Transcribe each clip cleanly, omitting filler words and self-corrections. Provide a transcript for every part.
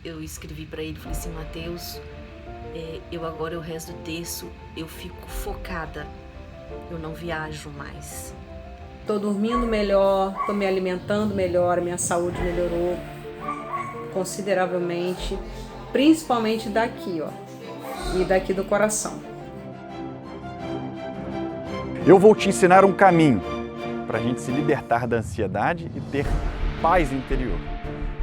eu escrevi para ele, falei assim, Mateus, eu rezo o terço, eu fico focada, eu não viajo mais. Tô dormindo melhor, tô me alimentando melhor, minha saúde melhorou consideravelmente, principalmente daqui, ó, e daqui do coração. Eu vou te ensinar um caminho para a gente se libertar da ansiedade e ter paz interior.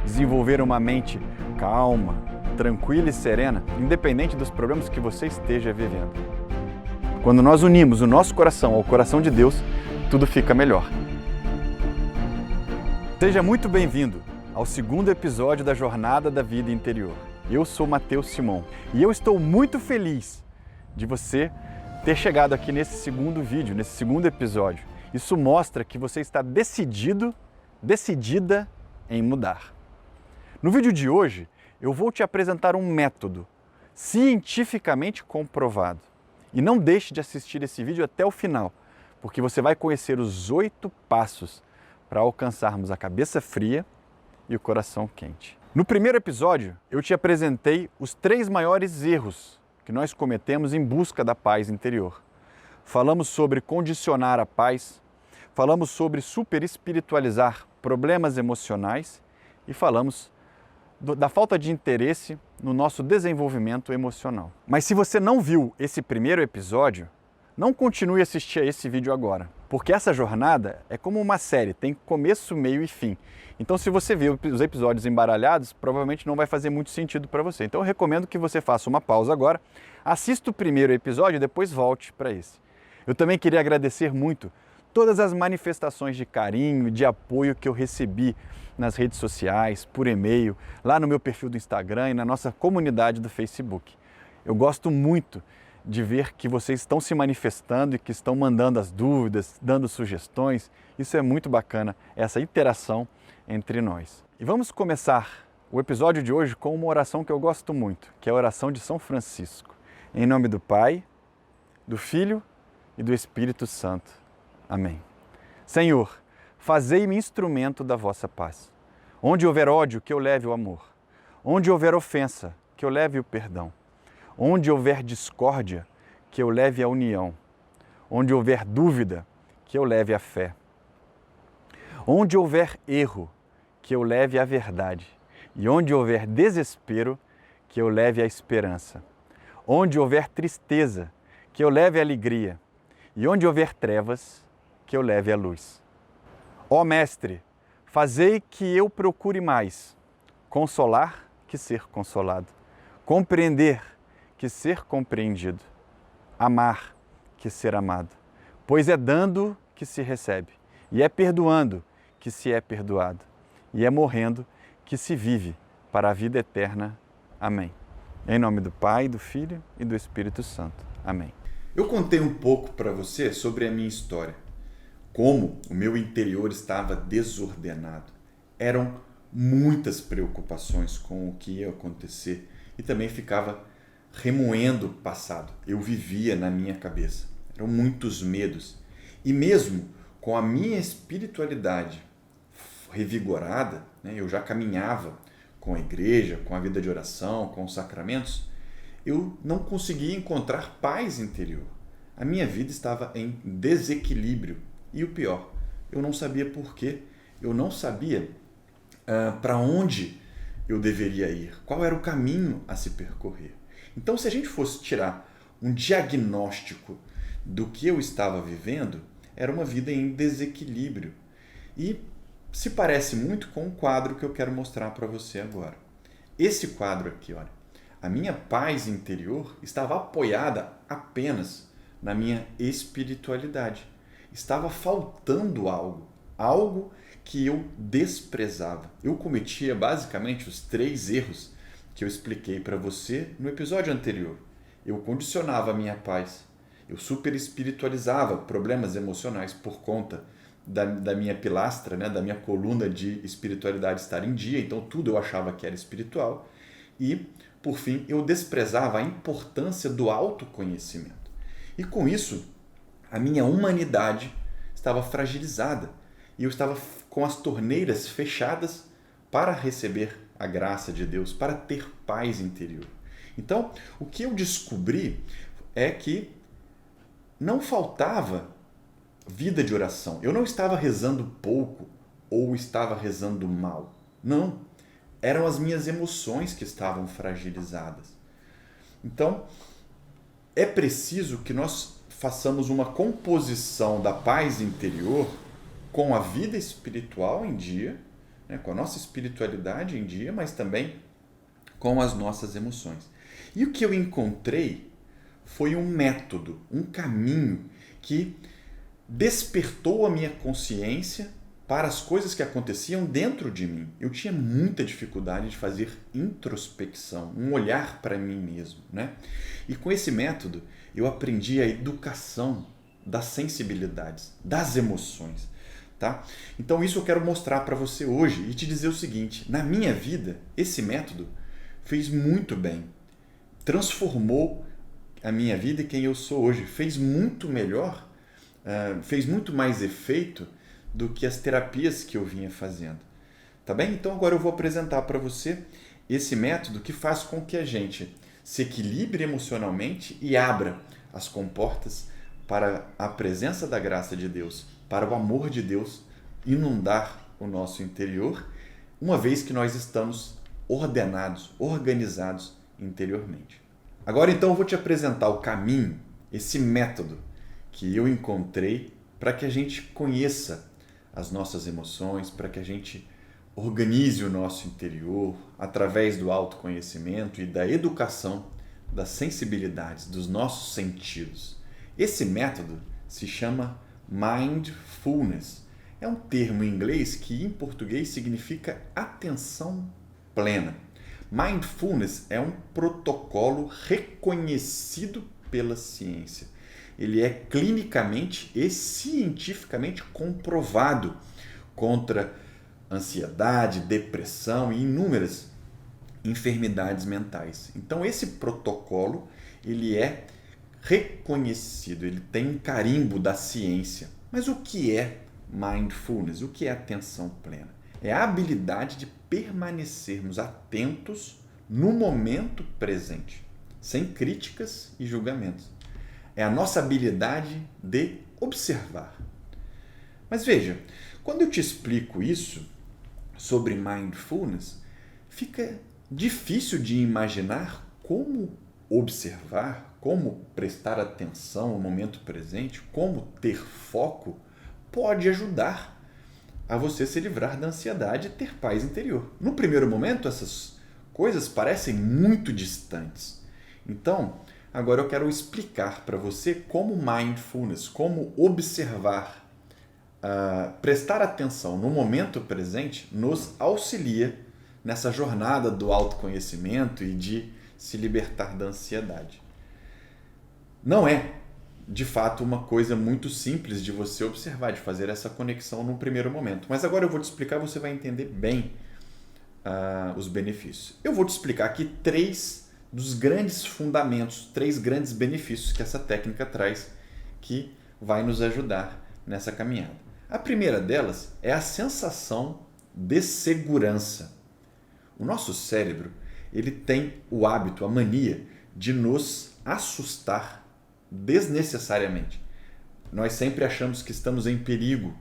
Desenvolver uma mente calma, tranquila e serena, independente dos problemas que você esteja vivendo. Quando nós unimos o nosso coração ao coração de Deus, tudo fica melhor. Seja muito bem-vindo ao segundo episódio da Jornada da Vida Interior. Eu sou Mateus Simon e eu estou muito feliz de você ter chegado aqui nesse segundo vídeo, nesse segundo episódio. Isso mostra que você está decidida em mudar. No vídeo de hoje, eu vou te apresentar um método cientificamente comprovado. E não deixe de assistir esse vídeo até o final, porque você vai conhecer os 8 passos para alcançarmos a cabeça fria e o coração quente. No primeiro episódio, eu te apresentei os 3 maiores erros que nós cometemos em busca da paz interior. Falamos sobre condicionar a paz, falamos sobre superespiritualizar problemas emocionais e falamos da falta de interesse no nosso desenvolvimento emocional. Mas se você não viu esse primeiro episódio, não continue a assistir a esse vídeo agora, porque essa jornada é como uma série, tem começo, meio e fim. Então se você vê os episódios embaralhados, provavelmente não vai fazer muito sentido para você. Então eu recomendo que você faça uma pausa agora, assista o primeiro episódio e depois volte para esse. Eu também queria agradecer muito todas as manifestações de carinho e de apoio que eu recebi nas redes sociais, por e-mail, lá no meu perfil do Instagram e na nossa comunidade do Facebook. Eu gosto muito de ver que vocês estão se manifestando e que estão mandando as dúvidas, dando sugestões. Isso é muito bacana, essa interação entre nós. E vamos começar o episódio de hoje com uma oração que eu gosto muito, que é a oração de São Francisco. Em nome do Pai, do Filho e do Espírito Santo. Amém. Senhor, fazei-me instrumento da vossa paz. Onde houver ódio, que eu leve o amor. Onde houver ofensa, que eu leve o perdão. Onde houver discórdia, que eu leve a união. Onde houver dúvida, que eu leve a fé. Onde houver erro, que eu leve a verdade. E onde houver desespero, que eu leve a esperança. Onde houver tristeza, que eu leve a alegria. E onde houver trevas, que eu leve a luz. Ó Mestre, fazei que eu procure mais consolar que ser consolado, compreender que ser compreendido, amar que ser amado, pois é dando que se recebe, e é perdoando que se é perdoado, e é morrendo que se vive para a vida eterna. Amém. Em nome do Pai, do Filho e do Espírito Santo. Amém. Eu contei um pouco para você sobre a minha história, como o meu interior estava desordenado. Eram muitas preocupações com o que ia acontecer e também ficava remoendo o passado. Eu vivia na minha cabeça. Eram muitos medos. E mesmo com a minha espiritualidade revigorada, eu já caminhava com a igreja, com a vida de oração, com os sacramentos, eu não conseguia encontrar paz interior. A minha vida estava em desequilíbrio. E o pior, eu não sabia por quê. Eu não sabia para onde eu deveria ir, qual era o caminho a se percorrer. Então, se a gente fosse tirar um diagnóstico do que eu estava vivendo, era uma vida em desequilíbrio. E se parece muito com o quadro que eu quero mostrar para você agora. Esse quadro aqui, olha, a minha paz interior estava apoiada apenas na minha espiritualidade. Estava faltando algo que eu desprezava. Eu cometia basicamente os 3 erros que eu expliquei para você no episódio anterior. Eu condicionava a minha paz, eu superespiritualizava problemas emocionais por conta da minha pilastra, da minha coluna de espiritualidade estar em dia, então tudo eu achava que era espiritual. E, por fim, eu desprezava a importância do autoconhecimento. E com isso, a minha humanidade estava fragilizada e eu estava com as torneiras fechadas para receber a graça de Deus, para ter paz interior. Então, o que eu descobri é que não faltava vida de oração. Eu não estava rezando pouco ou estava rezando mal. Não. Eram as minhas emoções que estavam fragilizadas. Então, é preciso que nós façamos uma composição da paz interior com a vida espiritual em dia, né, com a nossa espiritualidade em dia, mas também com as nossas emoções. E o que eu encontrei foi um método, um caminho que despertou a minha consciência para as coisas que aconteciam dentro de mim. Eu tinha muita dificuldade de fazer introspecção, um olhar para mim mesmo, né? E com esse método eu aprendi a educação das sensibilidades, das emoções, tá? Então isso eu quero mostrar para você hoje e te dizer o seguinte: na minha vida esse método fez muito bem, transformou a minha vida e quem eu sou hoje, fez muito melhor, fez muito mais efeito do que as terapias que eu vinha fazendo. Tá bem? Então agora eu vou apresentar para você esse método que faz com que a gente se equilibre emocionalmente e abra as comportas para a presença da graça de Deus, para o amor de Deus inundar o nosso interior, uma vez que nós estamos ordenados, organizados interiormente. Agora então eu vou te apresentar o caminho, esse método que eu encontrei para que a gente conheça as nossas emoções, para que a gente organize o nosso interior através do autoconhecimento e da educação das sensibilidades, dos nossos sentidos. Esse método se chama Mindfulness. É um termo em inglês que em português significa atenção plena. Mindfulness é um protocolo reconhecido pela ciência. Ele é clinicamente e cientificamente comprovado contra ansiedade, depressão e inúmeras enfermidades mentais. Então esse protocolo, ele é reconhecido, ele tem um carimbo da ciência. Mas o que é mindfulness? O que é atenção plena? É a habilidade de permanecermos atentos no momento presente, sem críticas e julgamentos. É a nossa habilidade de observar. Mas veja, quando eu te explico isso sobre mindfulness, fica difícil de imaginar como observar, como prestar atenção ao momento presente, como ter foco pode ajudar a você se livrar da ansiedade e ter paz interior. No primeiro momento, essas coisas parecem muito distantes. Então, agora eu quero explicar para você como mindfulness, como observar, prestar atenção no momento presente nos auxilia nessa jornada do autoconhecimento e de se libertar da ansiedade. Não é, de fato, uma coisa muito simples de você observar, de fazer essa conexão no primeiro momento. Mas agora eu vou te explicar, você vai entender bem os benefícios. Eu vou te explicar aqui 3 dos grandes fundamentos, 3 grandes benefícios que essa técnica traz, que vai nos ajudar nessa caminhada. A primeira delas é a sensação de segurança. O nosso cérebro, ele tem o hábito, a mania de nos assustar desnecessariamente. Nós sempre achamos que estamos em perigo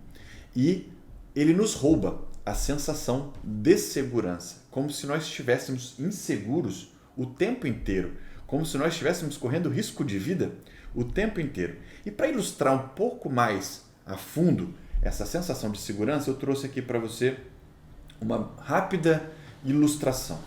e ele nos rouba a sensação de segurança, como se nós estivéssemos inseguros o tempo inteiro, como se nós estivéssemos correndo risco de vida o tempo inteiro. E para ilustrar um pouco mais a fundo essa sensação de segurança, eu trouxe aqui para você uma rápida ilustração.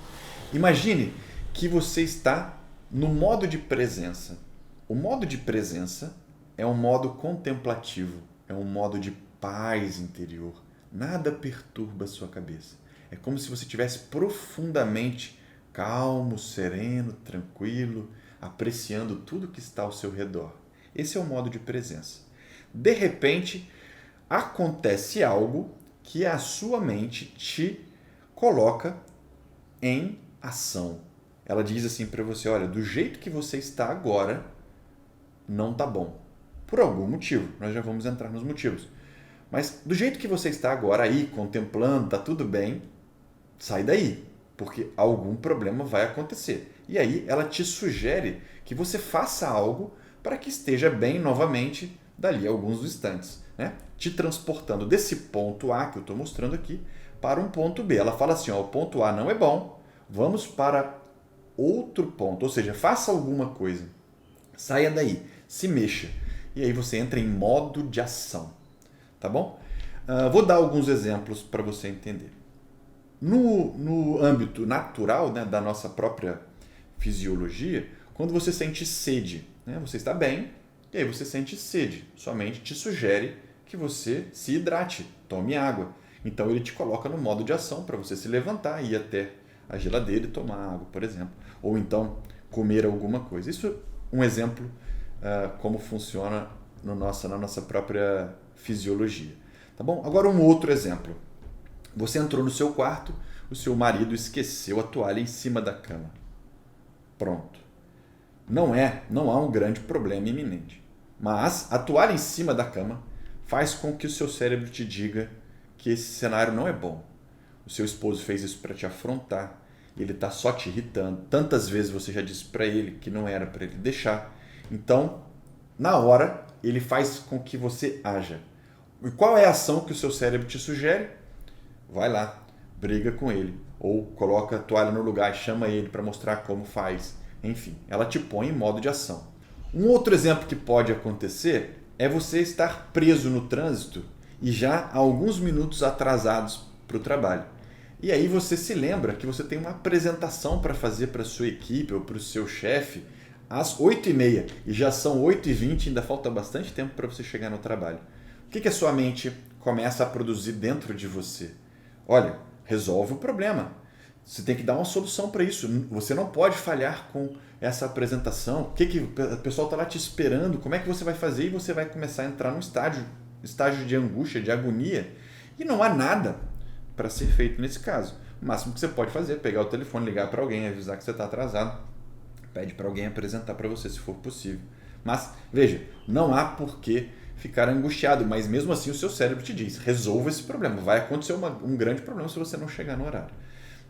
Imagine que você está no modo de presença. O modo de presença é um modo contemplativo, é um modo de paz interior. Nada perturba a sua cabeça. É como se você estivesse profundamente calmo, sereno, tranquilo, apreciando tudo que está ao seu redor. Esse é o modo de presença. De repente, acontece algo que a sua mente te coloca em ação. Ela diz assim para você: olha, do jeito que você está agora, não está bom. Por algum motivo, nós já vamos entrar nos motivos. Mas do jeito que você está agora aí, contemplando, está tudo bem, sai daí. porque algum problema vai acontecer. E aí ela te sugere que você faça algo para que esteja bem novamente dali a alguns instantes, né? Te transportando desse ponto A que eu estou mostrando aqui para um ponto B. Ela fala assim, ó, o ponto A não é bom, vamos para outro ponto, ou seja, faça alguma coisa, saia daí, se mexa. E aí você entra em modo de ação, tá bom? Vou dar alguns exemplos para você entender. No âmbito natural, né, da nossa própria fisiologia, quando você sente sede, né, você está bem, e aí você sente sede, sua mente te sugere que você se hidrate, tome água. Então ele te coloca no modo de ação para você se levantar e ir até a geladeira e tomar água, por exemplo. Ou então comer alguma coisa. Isso é um exemplo como funciona na nossa própria fisiologia. Tá bom? Agora um outro exemplo. Você entrou no seu quarto, o seu marido esqueceu a toalha em cima da cama. Pronto. Não há um grande problema iminente. Mas a toalha em cima da cama faz com que o seu cérebro te diga que esse cenário não é bom. O seu esposo fez isso para te afrontar, ele está só te irritando. Tantas vezes você já disse para ele que não era para ele deixar. Então, na hora, ele faz com que você haja. E qual é a ação que o seu cérebro te sugere? Vai lá, briga com ele. Ou coloca a toalha no lugar e chama ele para mostrar como faz. Enfim, ela te põe em modo de ação. Um outro exemplo que pode acontecer é você estar preso no trânsito e já há alguns minutos atrasados para o trabalho. E aí você se lembra que você tem uma apresentação para fazer para a sua equipe ou para o seu chefe às 8h30 e já são 8h20 e ainda falta bastante tempo para você chegar no trabalho. O que a sua mente começa a produzir dentro de você? Olha, resolve o problema. Você tem que dar uma solução para isso. Você não pode falhar com essa apresentação. O pessoal está lá te esperando? Como é que você vai fazer? E você vai começar a entrar num estágio de angústia, de agonia. E não há nada para ser feito nesse caso. O máximo que você pode fazer é pegar o telefone, ligar para alguém, avisar que você está atrasado. Pede para alguém apresentar para você, se for possível. Mas, veja, não há por que ficar angustiado, mas mesmo assim o seu cérebro te diz, resolva esse problema. Vai acontecer um grande problema se você não chegar no horário.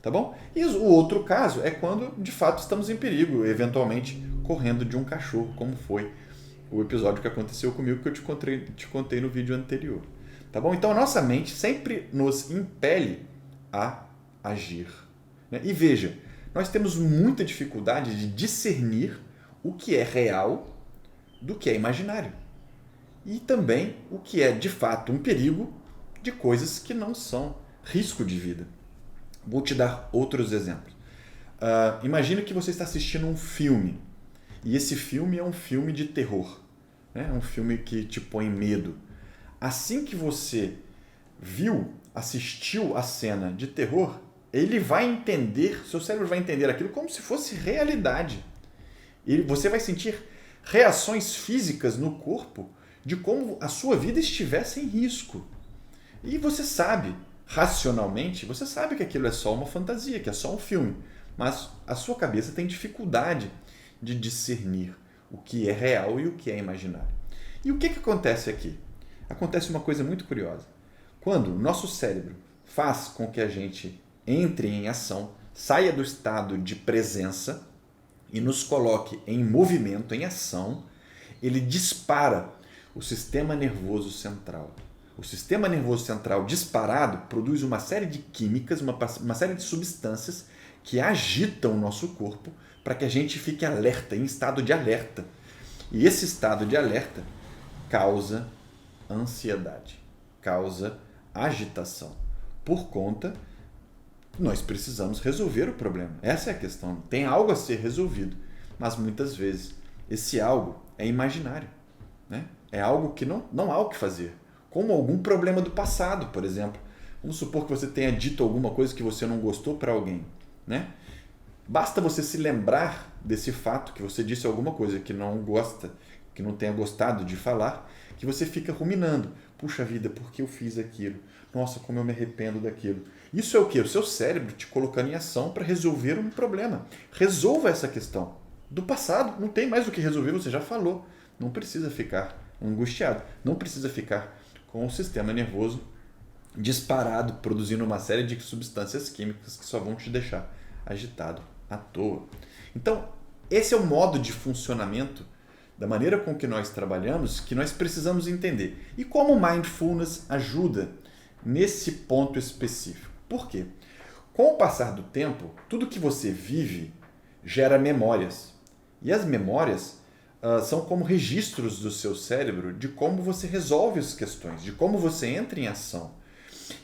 Tá bom? E o outro caso é quando, de fato, estamos em perigo, eventualmente correndo de um cachorro, como foi o episódio que aconteceu comigo, que eu te contei no vídeo anterior. Tá bom? Então, a nossa mente sempre nos impele a agir. Né? E veja, nós temos muita dificuldade de discernir o que é real do que é imaginário. E também o que é, de fato, um perigo de coisas que não são risco de vida. Vou te dar outros exemplos. Imagina que você está assistindo um filme. E esse filme é um filme de terror. Né? É um filme que te põe medo. Assim que você assistiu a cena de terror, ele vai entender, seu cérebro vai entender aquilo como se fosse realidade. E você vai sentir reações físicas no corpo de como a sua vida estivesse em risco. E você sabe, racionalmente, você sabe que aquilo é só uma fantasia, que é só um filme. Mas a sua cabeça tem dificuldade de discernir o que é real e o que é imaginário. E o que acontece aqui? Acontece uma coisa muito curiosa. Quando o nosso cérebro faz com que a gente entre em ação, saia do estado de presença e nos coloque em movimento, em ação, ele dispara o sistema nervoso central. O sistema nervoso central disparado produz uma série de químicas, uma série de substâncias que agitam o nosso corpo para que a gente fique alerta, em estado de alerta. E esse estado de alerta causa ansiedade, causa agitação. Por conta, nós precisamos resolver o problema. Essa é a questão. Tem algo a ser resolvido, mas muitas vezes esse algo é imaginário. Né? É algo que não há o que fazer. Como algum problema do passado, por exemplo. Vamos supor que você tenha dito alguma coisa que você não gostou para alguém. Né? Basta você se lembrar desse fato, que você disse alguma coisa que não gosta, que não tenha gostado de falar, que você fica ruminando. Puxa vida, por que eu fiz aquilo? Nossa, como eu me arrependo daquilo. Isso é o quê? O seu cérebro te colocando em ação para resolver um problema. Resolva essa questão. Do passado, não tem mais o que resolver, você já falou. Não precisa ficar angustiado. Não precisa ficar com o sistema nervoso disparado, produzindo uma série de substâncias químicas que só vão te deixar agitado à toa. Então, esse é o modo de funcionamento da maneira com que nós trabalhamos, que nós precisamos entender. E como o Mindfulness ajuda nesse ponto específico? Por quê? Com o passar do tempo, tudo que você vive gera memórias. E as memórias são como registros do seu cérebro de como você resolve as questões, de como você entra em ação.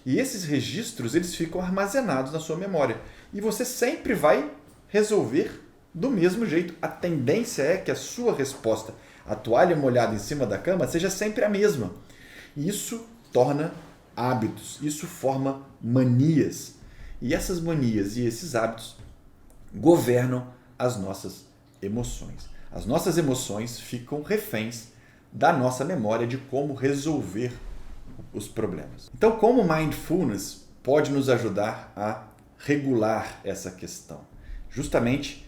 E esses registros eles ficam armazenados na sua memória. E você sempre vai resolver do mesmo jeito. A tendência é que a sua resposta à toalha molhada em cima da cama seja sempre a mesma. E isso torna hábitos, isso forma manias. E essas manias e esses hábitos governam as nossas emoções. As nossas emoções ficam reféns da nossa memória de como resolver os problemas. Então, como o Mindfulness pode nos ajudar a regular essa questão? Justamente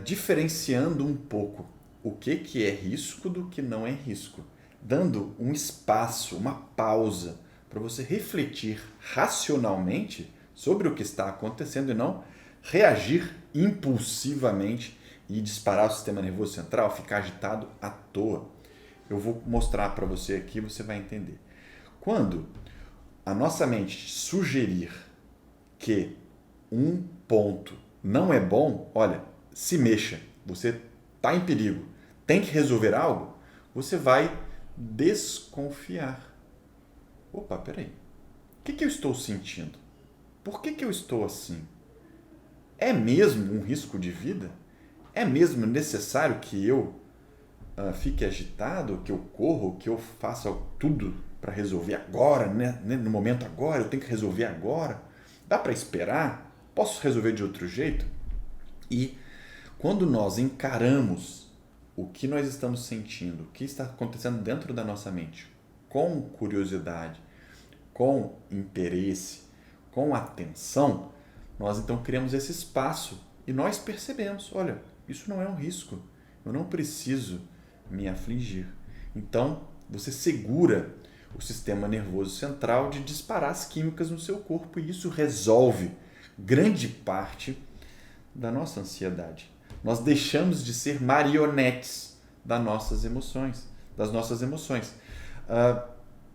diferenciando um pouco o que é risco do que não é risco, dando um espaço, uma pausa para você refletir racionalmente sobre o que está acontecendo e não reagir impulsivamente e disparar o sistema nervoso central, ficar agitado à toa. Eu vou mostrar para você aqui, você vai entender. Quando a nossa mente sugerir que um ponto não é bom, olha, se mexa, você está em perigo, tem que resolver algo, você vai desconfiar. Opa, peraí, o que eu estou sentindo? Por que eu estou assim? É mesmo um risco de vida? É mesmo necessário que eu fique agitado, que eu corra, que eu faça tudo para resolver agora, né? No momento agora, eu tenho que resolver agora? Dá para esperar? Posso resolver de outro jeito? E quando nós encaramos o que nós estamos sentindo, o que está acontecendo dentro da nossa mente, com curiosidade, com interesse, com atenção, nós então criamos esse espaço e nós percebemos, olha, isso não é um risco, eu não preciso me afligir. Então, você segura o sistema nervoso central de disparar as químicas no seu corpo e isso resolve grande parte da nossa ansiedade. Nós deixamos de ser marionetes das nossas emoções.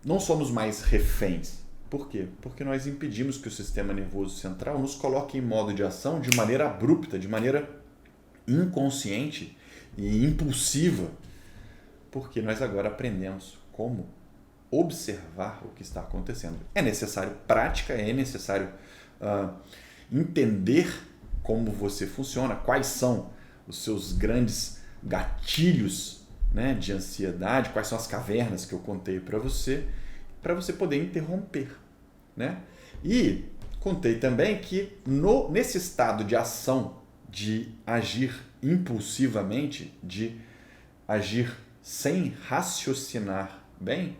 Não somos mais reféns. Por quê? Porque nós impedimos que o sistema nervoso central nos coloque em modo de ação de maneira abrupta, de maneira inconsciente e impulsiva, porque nós agora aprendemos como observar o que está acontecendo. É necessário prática, é necessário entender como você funciona, quais são os seus grandes gatilhos, né, de ansiedade, quais são as cavernas que eu contei para você poder interromper, né? E contei também que nesse estado de ação, de agir impulsivamente, de agir sem raciocinar bem,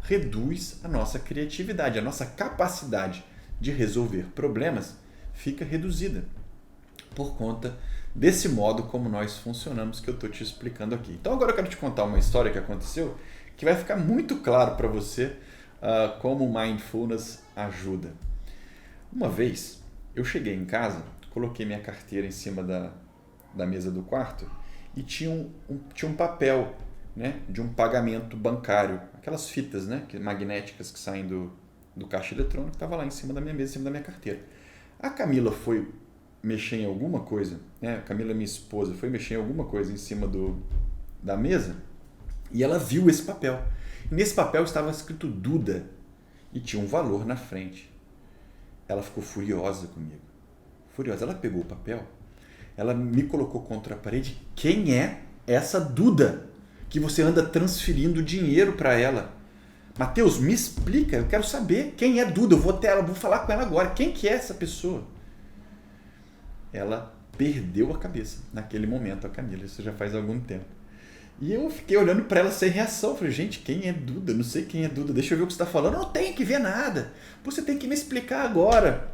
reduz a nossa criatividade, a nossa capacidade de resolver problemas fica reduzida por conta desse modo como nós funcionamos que eu estou te explicando aqui. Então agora eu quero te contar uma história que aconteceu que vai ficar muito claro para você como o Mindfulness ajuda. Uma vez eu cheguei em casa, coloquei minha carteira em cima da mesa do quarto e tinha um papel, né, de um pagamento bancário, aquelas fitas, né, magnéticas que saem do caixa eletrônico, estava lá em cima da minha mesa, em cima da minha carteira. A Camila foi mexer em alguma coisa, né, a Camila, minha esposa, foi mexer em alguma coisa em cima da mesa e ela viu esse papel. E nesse papel estava escrito Duda e tinha um valor na frente. Ela ficou furiosa comigo. Furiosa. Ela pegou o papel, ela me colocou contra a parede. Quem é essa Duda que você anda transferindo dinheiro para ela? Mateus, me explica, eu quero saber quem é Duda. Eu vou até ela, vou falar com ela agora. Quem que é essa pessoa? Ela perdeu a cabeça naquele momento, a Camila. Isso já faz algum tempo. E eu fiquei olhando para ela sem reação. Eu falei, gente, quem é Duda? Não sei quem é Duda. Deixa eu ver o que você está falando. Eu não tenho que ver nada. Você tem que me explicar agora.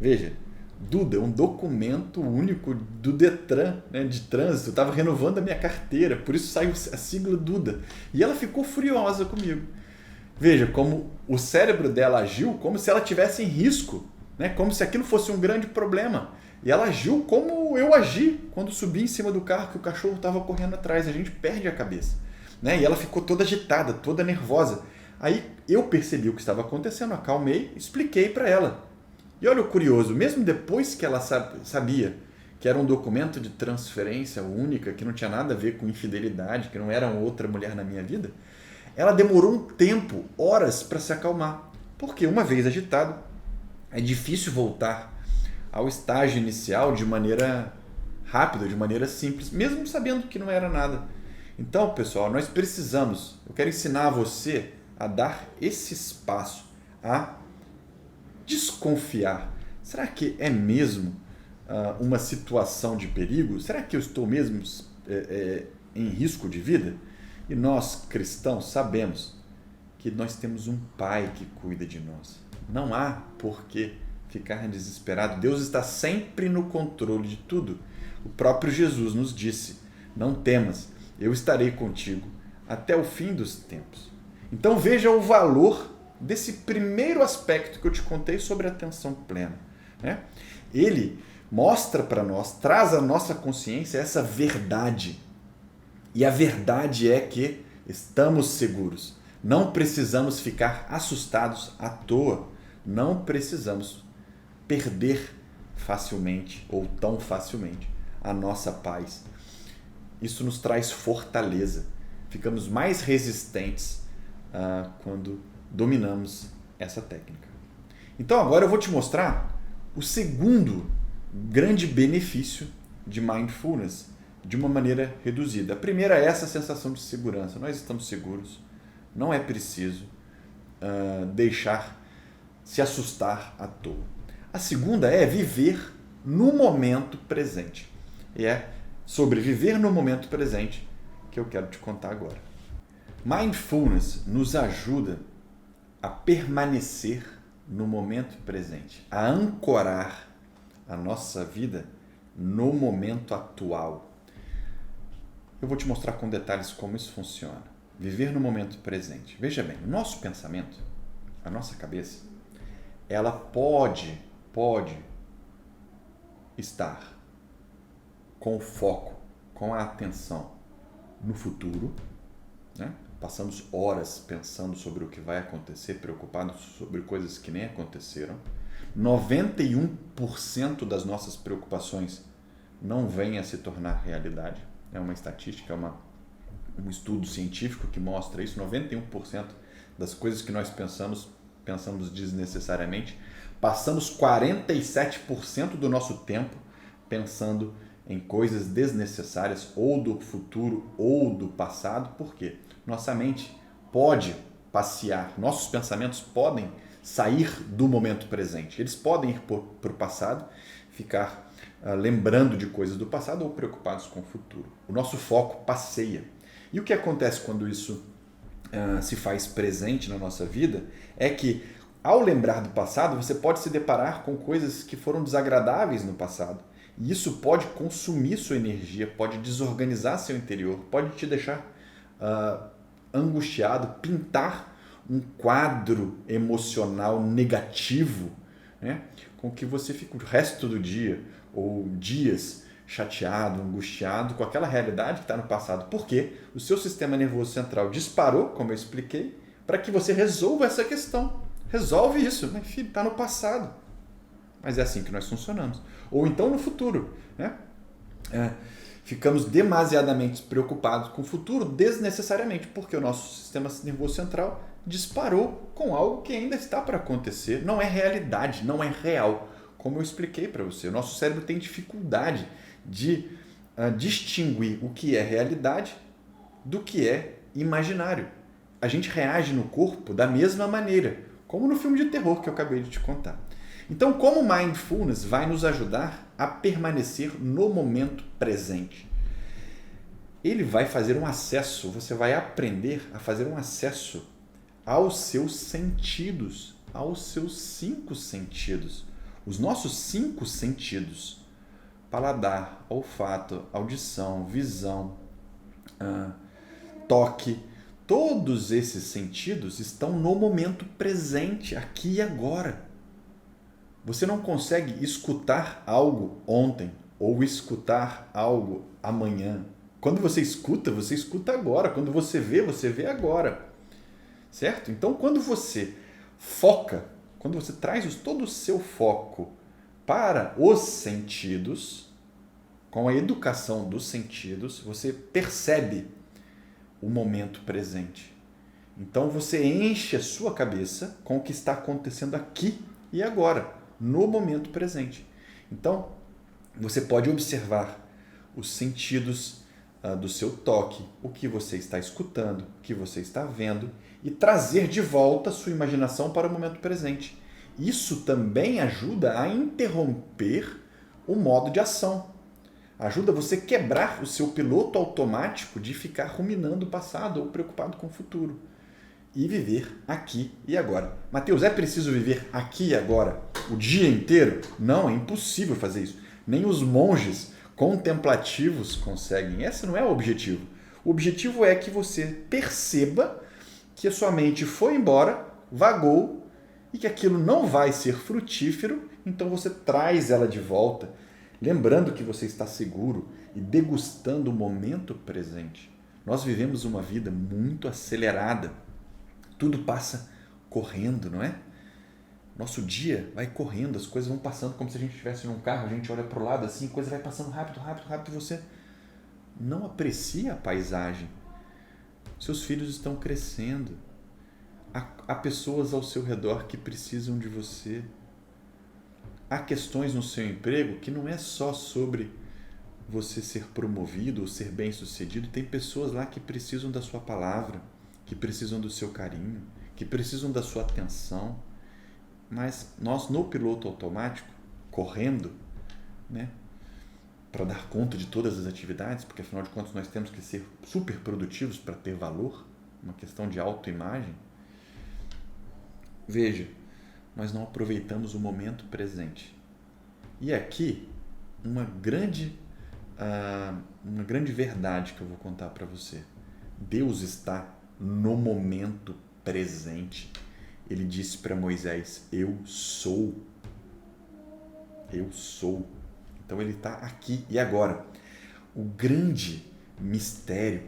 Veja, Duda é um documento único do Detran, né, de trânsito. Eu estava renovando a minha carteira, por isso saiu a sigla Duda. E ela ficou furiosa comigo. Veja como o cérebro dela agiu como se ela estivesse em risco, né? Como se aquilo fosse um grande problema. E ela agiu como eu agi quando subi em cima do carro que o cachorro estava correndo atrás. A gente perde a cabeça, né? E ela ficou toda agitada, toda nervosa. Aí eu percebi o que estava acontecendo, acalmei, expliquei para ela. E olha o curioso, mesmo depois que ela sabia que era um documento de transferência única, que não tinha nada a ver com infidelidade, que não era outra mulher na minha vida, ela demorou um tempo, horas, para se acalmar. Porque uma vez agitado, é difícil voltar ao estágio inicial de maneira rápida, de maneira simples, mesmo sabendo que não era nada. Então, pessoal, nós precisamos, eu quero ensinar você a dar esse espaço, a desconfiar. Será que é mesmo uma situação de perigo? Será que eu estou mesmo em risco de vida? E nós, cristãos, sabemos que nós temos um Pai que cuida de nós. Não há por que ficar desesperado. Deus está sempre no controle de tudo. O próprio Jesus nos disse: não temas, eu estarei contigo até o fim dos tempos. Então veja o valor desse primeiro aspecto que eu te contei sobre a atenção plena, né? Ele mostra para nós, traz à nossa consciência essa verdade. E a verdade é que estamos seguros. Não precisamos ficar assustados à toa. Não precisamos perder facilmente ou tão facilmente a nossa paz. Isso nos traz fortaleza. Ficamos mais resistentes quando dominamos essa técnica. Então agora eu vou te mostrar o segundo grande benefício de mindfulness de uma maneira reduzida. A primeira é essa sensação de segurança. Nós estamos seguros, não é preciso deixar se assustar à toa. A segunda é viver no momento presente. E é sobre viver no momento presente que eu quero te contar agora. Mindfulness nos ajuda a permanecer no momento presente, a ancorar a nossa vida no momento atual. Eu vou te mostrar com detalhes como isso funciona. Viver no momento presente. Veja bem, o nosso pensamento, a nossa cabeça, ela pode estar com o foco, com a atenção no futuro, né? Passamos horas pensando sobre o que vai acontecer, preocupados sobre coisas que nem aconteceram. 91% das nossas preocupações não vêm a se tornar realidade. É uma estatística, um estudo científico que mostra isso. 91% das coisas que nós pensamos desnecessariamente. Passamos 47% do nosso tempo pensando em coisas desnecessárias, ou do futuro ou do passado. Por quê? Nossa mente pode passear, nossos pensamentos podem sair do momento presente. Eles podem ir para o passado, ficar lembrando de coisas do passado ou preocupados com o futuro. O nosso foco passeia. E o que acontece quando isso se faz presente na nossa vida é que, ao lembrar do passado, você pode se deparar com coisas que foram desagradáveis no passado. E isso pode consumir sua energia, pode desorganizar seu interior, pode te deixar angustiado, pintar um quadro emocional negativo, né? Com que você fica o resto do dia ou dias chateado, angustiado com aquela realidade que está no passado. Porque o seu sistema nervoso central disparou, como eu expliquei, para que você resolva essa questão. Resolve isso, meu filho, está no passado. Mas é assim que nós funcionamos. Ou então no futuro, né? Ficamos demasiadamente preocupados com o futuro desnecessariamente, porque o nosso sistema nervoso central disparou com algo que ainda está para acontecer. Não é realidade, não é real. Como eu expliquei para você, o nosso cérebro tem dificuldade de distinguir o que é realidade do que é imaginário. A gente reage no corpo da mesma maneira, como no filme de terror que eu acabei de te contar. Então, como Mindfulness vai nos ajudar a permanecer no momento presente? Ele vai fazer um acesso, você vai aprender a fazer um acesso aos seus sentidos, aos seus 5 sentidos. Os nossos 5 sentidos, paladar, olfato, audição, visão, toque, todos esses sentidos estão no momento presente, aqui e agora. Você não consegue escutar algo ontem ou escutar algo amanhã. Quando você escuta agora. Quando você vê agora. Certo? Então, quando você foca, quando você traz todo o seu foco para os sentidos, com a educação dos sentidos, você percebe o momento presente. Então, você enche a sua cabeça com o que está acontecendo aqui e agora, no momento presente. Então, você pode observar os sentidos do seu toque, o que você está escutando, o que você está vendo e trazer de volta a sua imaginação para o momento presente. Isso também ajuda a interromper o modo de ação. Ajuda você a quebrar o seu piloto automático de ficar ruminando o passado ou preocupado com o futuro. E viver aqui e agora. Mateus, é preciso viver aqui e agora o dia inteiro? Não, é impossível fazer isso. Nem os monges contemplativos conseguem. Esse não é o objetivo. O objetivo é que você perceba que a sua mente foi embora, vagou, e que aquilo não vai ser frutífero, então você traz ela de volta, lembrando que você está seguro e degustando o momento presente. Nós vivemos uma vida muito acelerada. Tudo passa correndo, não é? Nosso dia vai correndo, as coisas vão passando como se a gente estivesse num carro, a gente olha para o lado assim, a coisa vai passando rápido, e você não aprecia a paisagem. Seus filhos estão crescendo. Há pessoas ao seu redor que precisam de você. Há questões no seu emprego que não é só sobre você ser promovido ou ser bem-sucedido. Tem pessoas lá que precisam da sua palavra, que precisam do seu carinho, que precisam da sua atenção. Mas nós, no piloto automático, correndo, né, para dar conta de todas as atividades, porque afinal de contas nós temos que ser super produtivos para ter valor, uma questão de autoimagem. Veja, nós não aproveitamos o momento presente. E aqui, uma grande verdade que eu vou contar para você. Deus está no momento presente. Ele disse para Moisés, eu sou. Eu sou. Então ele está aqui e agora. O grande mistério,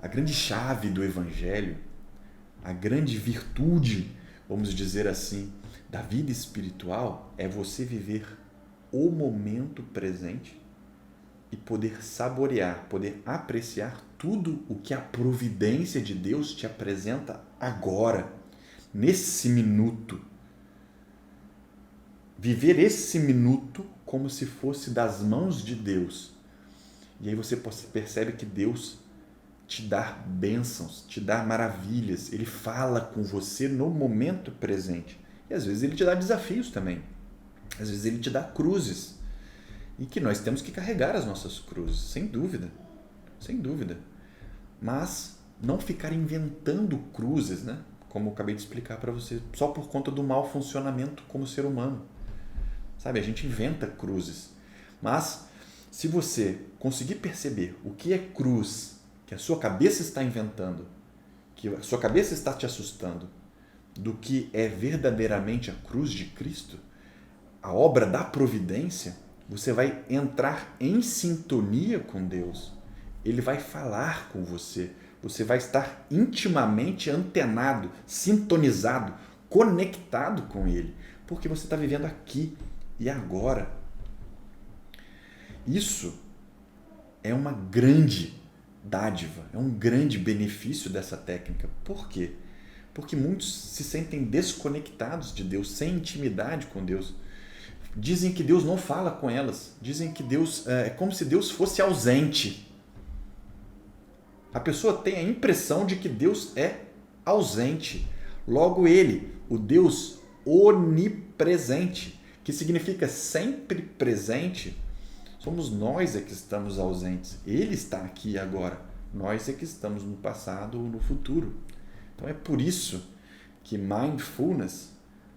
a grande chave do Evangelho, a grande virtude, vamos dizer assim, da vida espiritual é você viver o momento presente e poder saborear, poder apreciar tudo o que a providência de Deus te apresenta agora, nesse minuto. Viver esse minuto como se fosse das mãos de Deus. E aí você percebe que Deus te dá bênçãos, te dá maravilhas. Ele fala com você no momento presente. E às vezes ele te dá desafios também. Às vezes ele te dá cruzes. E que nós temos que carregar as nossas cruzes, sem dúvida. Sem dúvida. Mas não ficar inventando cruzes, né? Como eu acabei de explicar para você, só por conta do mau funcionamento como ser humano. Sabe, a gente inventa cruzes. Mas se você conseguir perceber o que é cruz, que a sua cabeça está inventando, que a sua cabeça está te assustando, do que é verdadeiramente a cruz de Cristo, a obra da providência, você vai entrar em sintonia com Deus. Ele vai falar com você. Você vai estar intimamente antenado, sintonizado, conectado com Ele, porque você está vivendo aqui e agora. Isso é uma grande dádiva, é um grande benefício dessa técnica. Por quê? Porque muitos se sentem desconectados de Deus, sem intimidade com Deus. Dizem que Deus não fala com elas, dizem que Deus é como se Deus fosse ausente. A pessoa tem a impressão de que Deus é ausente. Logo ele, o Deus onipresente, que significa sempre presente, somos nós é que estamos ausentes. Ele está aqui agora. Nós é que estamos no passado ou no futuro. Então é por isso que Mindfulness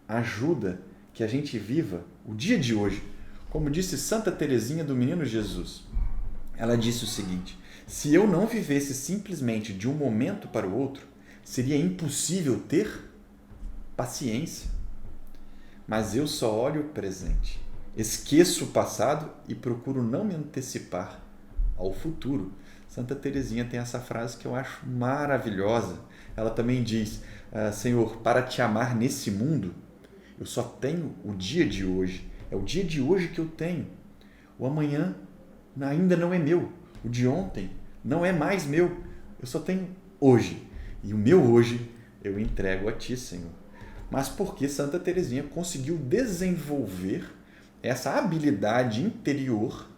ajuda que a gente viva o dia de hoje. Como disse Santa Teresinha do Menino Jesus. Ela disse o seguinte: Se eu não vivesse simplesmente de um momento para o outro, seria impossível ter paciência. Mas eu só olho o presente, esqueço o passado e procuro não me antecipar ao futuro. Santa Teresinha tem essa frase que eu acho maravilhosa. Ela também diz: Senhor, para te amar nesse mundo, eu só tenho o dia de hoje. É o dia de hoje que eu tenho. O amanhã ainda não é meu. O de ontem não é mais meu. Eu só tenho hoje. E o meu hoje eu entrego a ti, Senhor. Mas porque Santa Teresinha conseguiu desenvolver essa habilidade interior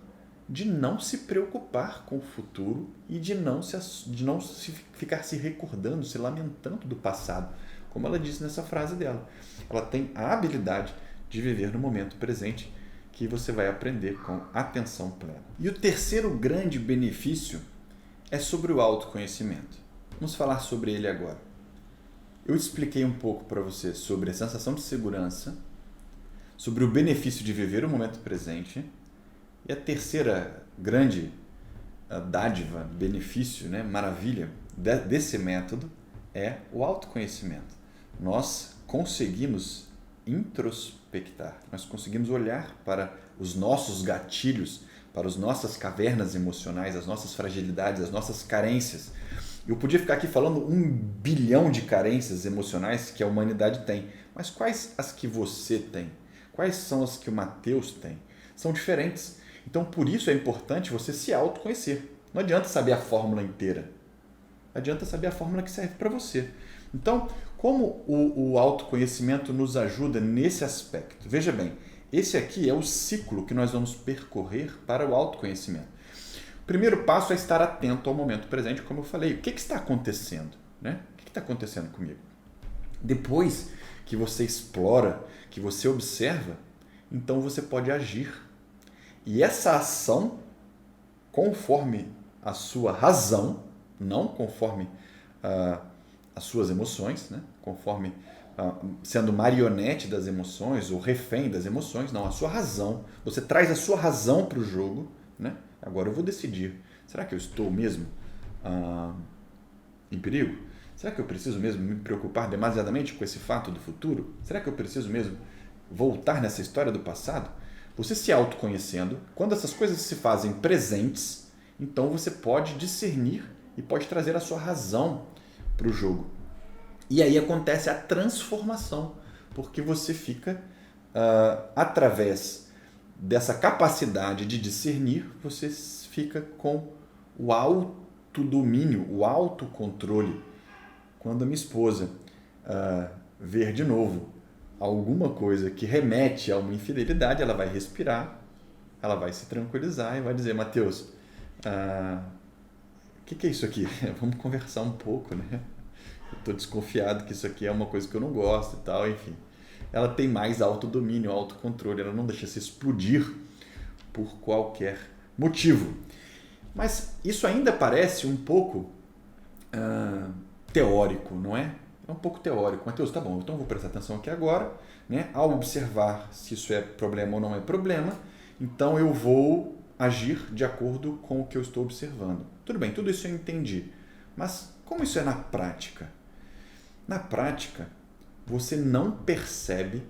de não se preocupar com o futuro e de não ficar se recordando, se lamentando do passado, como ela disse nessa frase dela. Ela tem a habilidade de viver no momento presente, que você vai aprender com atenção plena. E o terceiro grande benefício é sobre o autoconhecimento. Vamos falar sobre ele agora. Eu expliquei um pouco para você sobre a sensação de segurança, sobre o benefício de viver o momento presente, e a terceira grande dádiva, benefício, maravilha desse método é o autoconhecimento. Nós conseguimos introspectar, nós conseguimos olhar para os nossos gatilhos, para as nossas cavernas emocionais, as nossas fragilidades, as nossas carências. Eu podia ficar aqui falando 1 bilhão de carências emocionais que a humanidade tem, mas quais as que você tem? Quais são as que o Mateus tem? São diferentes. Então, por isso é importante você se autoconhecer. Não adianta saber a fórmula inteira. Adianta saber a fórmula que serve para você. Então, como o autoconhecimento nos ajuda nesse aspecto? Veja bem, esse aqui é o ciclo que nós vamos percorrer para o autoconhecimento. O primeiro passo é estar atento ao momento presente, como eu falei. O que está acontecendo? O que está acontecendo comigo? Depois que você explora, que você observa, então você pode agir. E essa ação, conforme a sua razão, não conforme as suas emoções, conforme sendo marionete das emoções ou refém das emoções, não, a sua razão. Você traz a sua razão para o jogo, Agora eu vou decidir, será que eu estou mesmo em perigo? Será que eu preciso mesmo me preocupar demasiadamente com esse fato do futuro? Será que eu preciso mesmo voltar nessa história do passado? Você se autoconhecendo, quando essas coisas se fazem presentes, então você pode discernir e pode trazer a sua razão para o jogo. E aí acontece a transformação, porque você fica, através dessa capacidade de discernir, você fica com o autodomínio, o autocontrole. Quando a minha esposa ver de novo alguma coisa que remete a uma infidelidade, ela vai respirar, ela vai se tranquilizar e vai dizer: Mateus, o que é isso aqui? Vamos conversar um pouco, Eu estou desconfiado que isso aqui é uma coisa que eu não gosto e tal, enfim. Ela tem mais autodomínio, autocontrole, ela não deixa se explodir por qualquer motivo. Mas isso ainda parece um pouco teórico, não é? É um pouco teórico. Mateus, tá bom, então eu vou prestar atenção aqui agora, ao observar se isso é problema ou não é problema, então eu vou agir de acordo com o que eu estou observando. Tudo bem, tudo isso eu entendi. Mas como isso é na prática? Na prática, você não percebe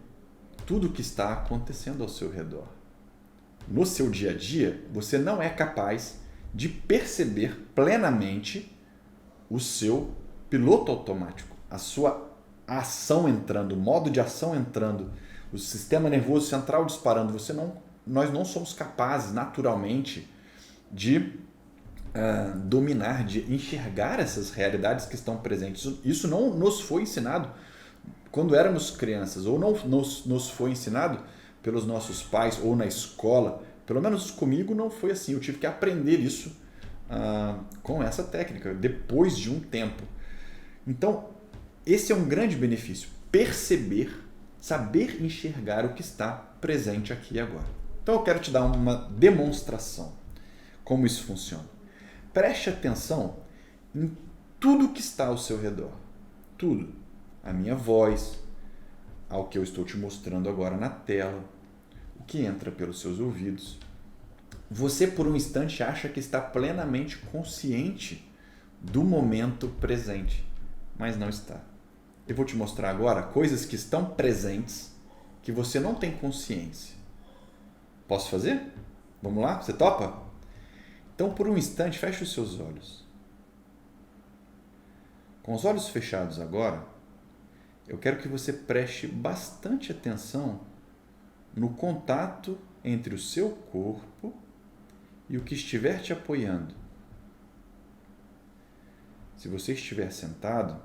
tudo o que está acontecendo ao seu redor. No seu dia a dia, você não é capaz de perceber plenamente o seu piloto automático, a sua ação entrando, o modo de ação entrando, o sistema nervoso central disparando. Nós não somos capazes naturalmente de dominar, de enxergar essas realidades que estão presentes. Isso não nos foi ensinado quando éramos crianças, ou não nos foi ensinado pelos nossos pais ou na escola. Pelo menos comigo não foi assim. Eu tive que aprender isso com essa técnica, depois de um tempo. Então, esse é um grande benefício. Perceber, saber enxergar o que está presente aqui e agora. Então, eu quero te dar uma demonstração como isso funciona. Preste atenção em tudo que está ao seu redor. Tudo. A minha voz, ao que eu estou te mostrando agora na tela, o que entra pelos seus ouvidos, você por um instante acha que está plenamente consciente do momento presente, mas não está. Eu vou te mostrar agora coisas que estão presentes que você não tem consciência. Posso fazer? Vamos lá? Você topa? Então, por um instante, feche os seus olhos. Com os olhos fechados agora, eu quero que você preste bastante atenção no contato entre o seu corpo e o que estiver te apoiando. Se você estiver sentado,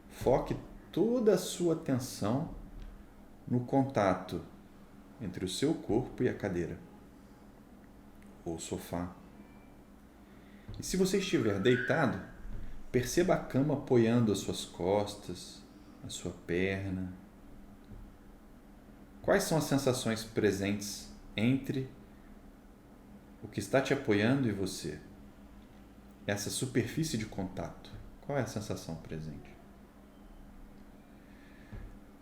foque toda a sua atenção no contato entre o seu corpo e a cadeira ou sofá. E se você estiver deitado, perceba a cama apoiando as suas costas, a sua perna. Quais são as sensações presentes entre o que está te apoiando e você? Essa superfície de contato. Qual é a sensação presente?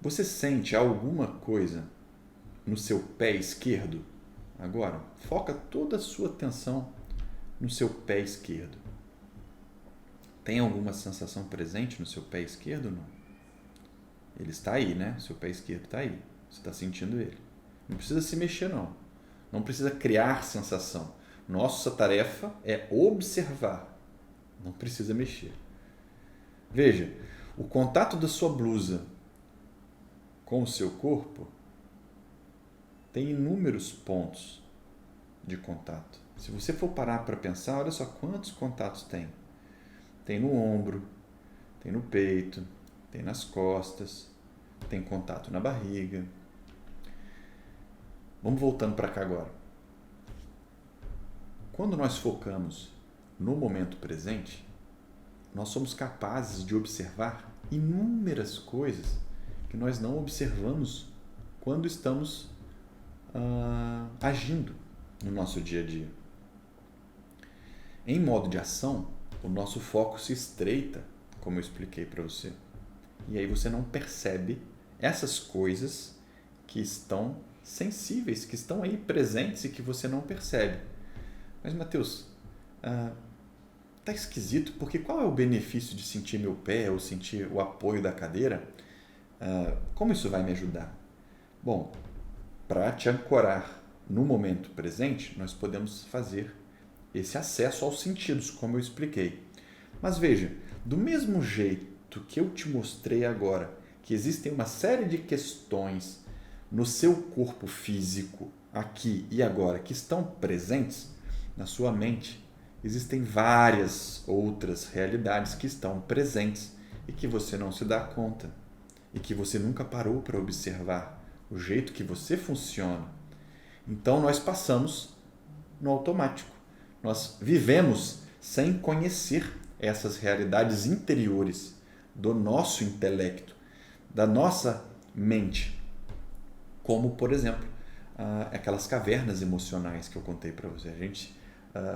Você sente alguma coisa no seu pé esquerdo? Agora, foca toda a sua atenção no seu pé esquerdo. Tem alguma sensação presente no seu pé esquerdo ou não? Ele está aí, né? Seu pé esquerdo está aí. Você está sentindo ele. Não precisa se mexer, não. Não precisa criar sensação. Nossa tarefa é observar. Não precisa mexer. Veja, o contato da sua blusa com o seu corpo tem inúmeros pontos de contato. Se você for parar para pensar, olha só quantos contatos tem. Tem no ombro, tem no peito, tem nas costas, tem contato na barriga. Vamos voltando para cá agora. Quando nós focamos no momento presente, nós somos capazes de observar inúmeras coisas que nós não observamos quando estamos agindo no nosso dia a dia. Em modo de ação, o nosso foco se estreita, como eu expliquei para você. E aí você não percebe essas coisas que estão sensíveis, que estão aí presentes e que você não percebe. Mas, Matheus, tá esquisito, porque qual é o benefício de sentir meu pé ou sentir o apoio da cadeira? Como isso vai me ajudar? Bom, para te ancorar no momento presente, nós podemos fazer esse acesso aos sentidos, como eu expliquei. Mas veja, do mesmo jeito que eu te mostrei agora, que existem uma série de questões no seu corpo físico, aqui e agora, que estão presentes na sua mente, existem várias outras realidades que estão presentes e que você não se dá conta e que você nunca parou para observar o jeito que você funciona. Então nós passamos no automático. Nós vivemos sem conhecer essas realidades interiores do nosso intelecto, da nossa mente. Como, por exemplo, aquelas cavernas emocionais que eu contei para você. A gente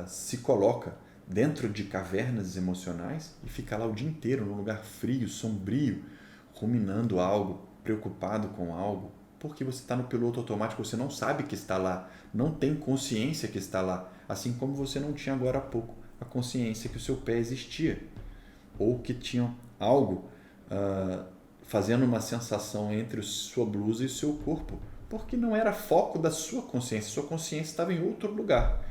se coloca dentro de cavernas emocionais e fica lá o dia inteiro, num lugar frio, sombrio, ruminando algo, preocupado com algo, porque você está no piloto automático, você não sabe que está lá, não tem consciência que está lá, assim como você não tinha agora há pouco a consciência que o seu pé existia, ou que tinha algo fazendo uma sensação entre sua blusa e o seu corpo, porque não era foco da sua consciência estava em outro lugar.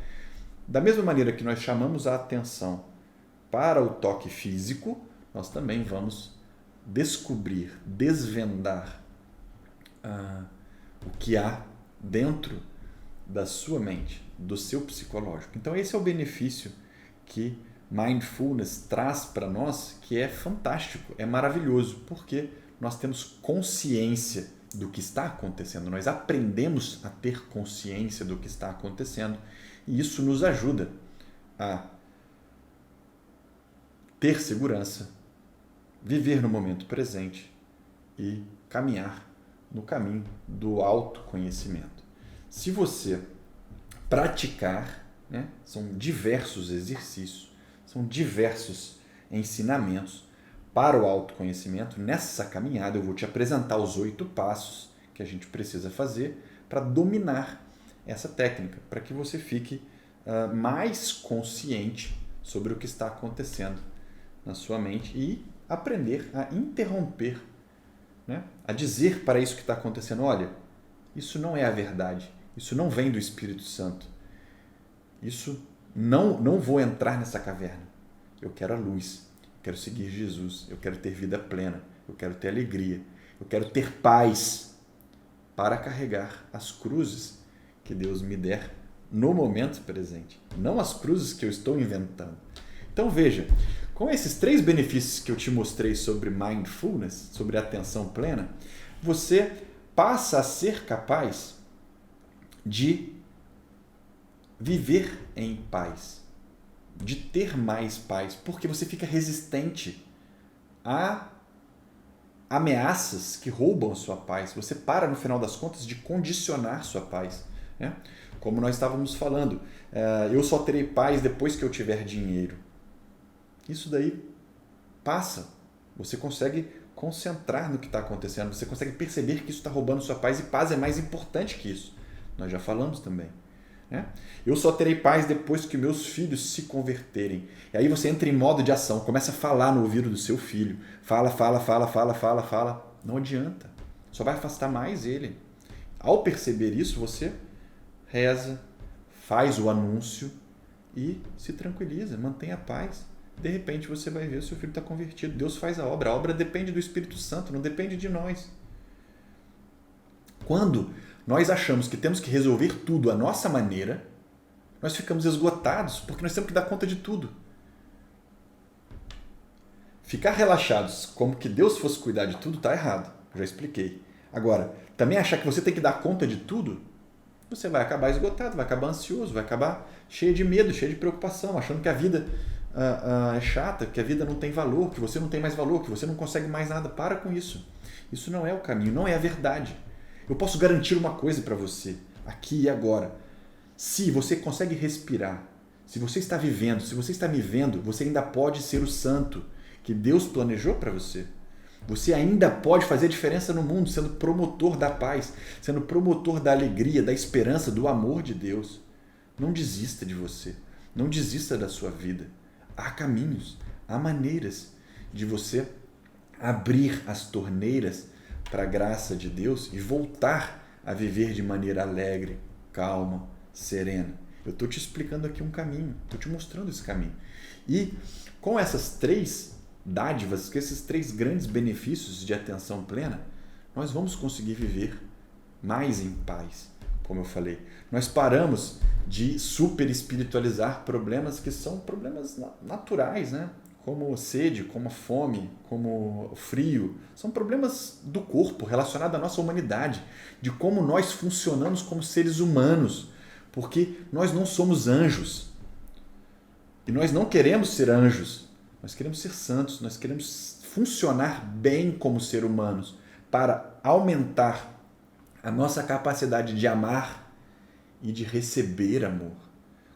Da mesma maneira que nós chamamos a atenção para o toque físico, nós também vamos descobrir, desvendar o que há dentro da sua mente, do seu psicológico. Então esse é o benefício que Mindfulness traz para nós, que é fantástico, é maravilhoso, porque nós temos consciência do que está acontecendo, nós aprendemos a ter consciência do que está acontecendo e isso nos ajuda a ter segurança, viver no momento presente e caminhar no caminho do autoconhecimento. Se você praticar, né, são diversos exercícios, são diversos ensinamentos para o autoconhecimento. Nessa caminhada eu vou te apresentar os 8 passos que a gente precisa fazer para dominar essa técnica, para que você fique mais consciente sobre o que está acontecendo na sua mente e aprender a interromper, né? A dizer para isso que está acontecendo, olha, isso não é a verdade, isso não vem do Espírito Santo, isso não vou entrar nessa caverna, eu quero a luz, eu quero seguir Jesus, eu quero ter vida plena, eu quero ter alegria, eu quero ter paz para carregar as cruzes que Deus me der no momento presente, não as cruzes que eu estou inventando. Então veja, com esses 3 benefícios que eu te mostrei sobre mindfulness, sobre atenção plena, você passa a ser capaz de viver em paz, de ter mais paz, porque você fica resistente a ameaças que roubam a sua paz. Você para, no final das contas, de condicionar sua paz, né? Como nós estávamos falando, eu só terei paz depois que eu tiver dinheiro. Isso daí passa. Você consegue concentrar no que está acontecendo, você consegue perceber que isso está roubando sua paz, e paz é mais importante que isso. Nós já falamos também, né? Eu só terei paz depois que meus filhos se converterem. E aí você entra em modo de ação, começa a falar no ouvido do seu filho. Fala. Não adianta. Só vai afastar mais ele. Ao perceber isso, você reza, faz o anúncio e se tranquiliza, mantém a paz. De repente você vai ver o seu filho está convertido. Deus faz a obra depende do Espírito Santo, não depende de nós. Quando nós achamos que temos que resolver tudo à nossa maneira, nós ficamos esgotados, porque nós temos que dar conta de tudo. Ficar relaxados como que Deus fosse cuidar de tudo está errado, já expliquei. Agora, também achar que você tem que dar conta de tudo, você vai acabar esgotado, vai acabar ansioso, vai acabar cheio de medo, cheio de preocupação, achando que a vida é chata, que a vida não tem valor, que você não tem mais valor, que você não consegue mais nada. Para com isso. Isso não é o caminho, não é a verdade. Eu posso garantir uma coisa para você, aqui e agora. Se você consegue respirar, se você está vivendo, se você está me vendo, você ainda pode ser o santo que Deus planejou para você. Você ainda pode fazer diferença no mundo, sendo promotor da paz, sendo promotor da alegria, da esperança, do amor de Deus. Não desista de você, não desista da sua vida. Há caminhos, há maneiras de você abrir as torneiras para a graça de Deus e voltar a viver de maneira alegre, calma, serena. Eu estou te explicando aqui um caminho, estou te mostrando esse caminho. E com essas 3 dádivas, com esses 3 grandes benefícios de atenção plena, nós vamos conseguir viver mais em paz, como eu falei. Nós paramos de super espiritualizar problemas que são problemas naturais, né? Como sede, como fome, como frio. São problemas do corpo, relacionados à nossa humanidade, de como nós funcionamos como seres humanos, porque nós não somos anjos. E nós não queremos ser anjos, nós queremos ser santos, nós queremos funcionar bem como seres humanos para aumentar a nossa capacidade de amar e de receber amor.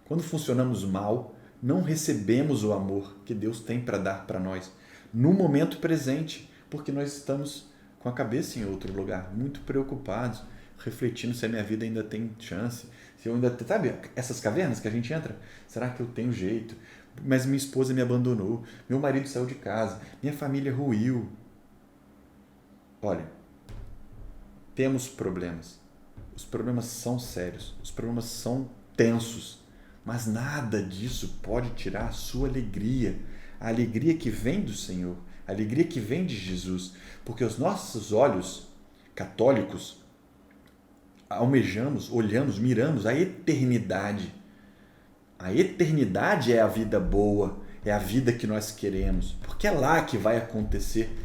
Quando funcionamos mal, não recebemos o amor que Deus tem para dar para nós no momento presente, porque nós estamos com a cabeça em outro lugar, muito preocupados, refletindo se a minha vida ainda tem chance, se eu ainda... Sabe essas cavernas que a gente entra? Será que eu tenho jeito? Mas minha esposa me abandonou, meu marido saiu de casa, minha família ruiu. Olha, temos problemas. Os problemas são sérios, os problemas são tensos, mas nada disso pode tirar a sua alegria, a alegria que vem do Senhor, a alegria que vem de Jesus, porque os nossos olhos católicos almejamos, olhamos, miramos a eternidade. A eternidade é a vida boa, é a vida que nós queremos, porque é lá que vai acontecer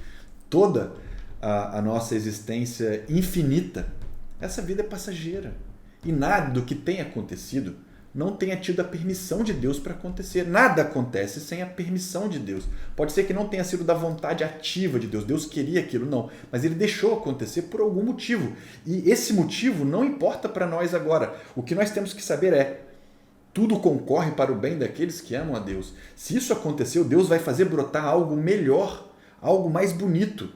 toda a nossa existência infinita. Essa vida é passageira e nada do que tem acontecido não tenha tido a permissão de Deus para acontecer. Nada acontece sem a permissão de Deus. Pode ser que não tenha sido da vontade ativa de Deus. Deus queria aquilo, não. Mas Ele deixou acontecer por algum motivo. E esse motivo não importa para nós agora. O que nós temos que saber é: tudo concorre para o bem daqueles que amam a Deus. Se isso aconteceu, Deus vai fazer brotar algo melhor, algo mais bonito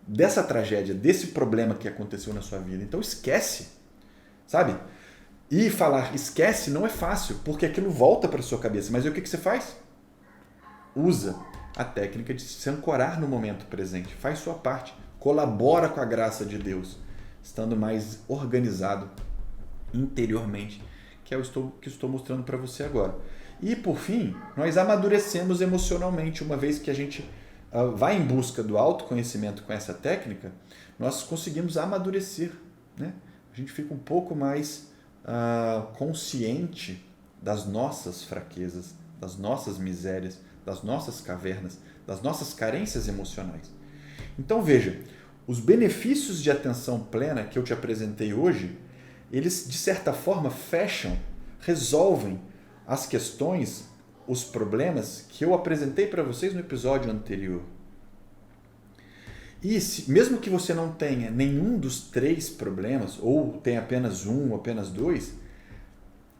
dessa tragédia, desse problema que aconteceu na sua vida. Então esquece, sabe? E falar esquece não é fácil, porque aquilo volta para sua cabeça. Mas o que você faz? Usa a técnica de se ancorar no momento presente. Faz sua parte. Colabora com a graça de Deus, estando mais organizado interiormente, que é o que estou mostrando para você agora. E, por fim, nós amadurecemos emocionalmente. Uma vez que a gente vai em busca do autoconhecimento com essa técnica, nós conseguimos amadurecer, né? A gente fica um pouco mais consciente das nossas fraquezas, das nossas misérias, das nossas cavernas, das nossas carências emocionais. Então veja, os benefícios de atenção plena que eu te apresentei hoje, eles de certa forma resolvem as questões, os problemas que eu apresentei para vocês no episódio anterior. E mesmo que você não tenha nenhum dos 3 problemas, ou tenha apenas um, ou apenas 2,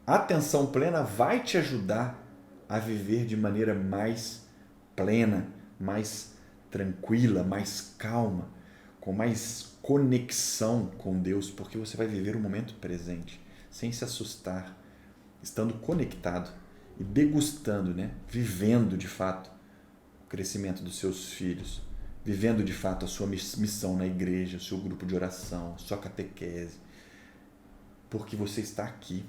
a atenção plena vai te ajudar a viver de maneira mais plena, mais tranquila, mais calma, com mais conexão com Deus, porque você vai viver o momento presente, sem se assustar, estando conectado e degustando, né? Vivendo de fato o crescimento dos seus filhos, vivendo de fato a sua missão na igreja, o seu grupo de oração, a sua catequese, porque você está aqui,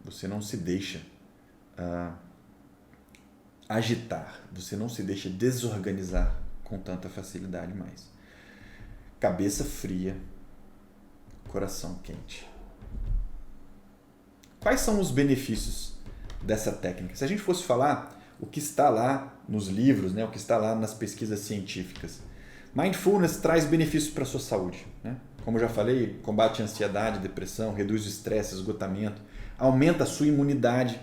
você não se deixa agitar, você não se deixa desorganizar com tanta facilidade mais. Cabeça fria, coração quente. Quais são os benefícios dessa técnica? Se a gente fosse falar o que está lá nos livros, né, o que está lá nas pesquisas científicas, Mindfulness traz benefícios para a sua saúde, né? Como eu já falei, combate a ansiedade, depressão, reduz o estresse, esgotamento, aumenta a sua imunidade,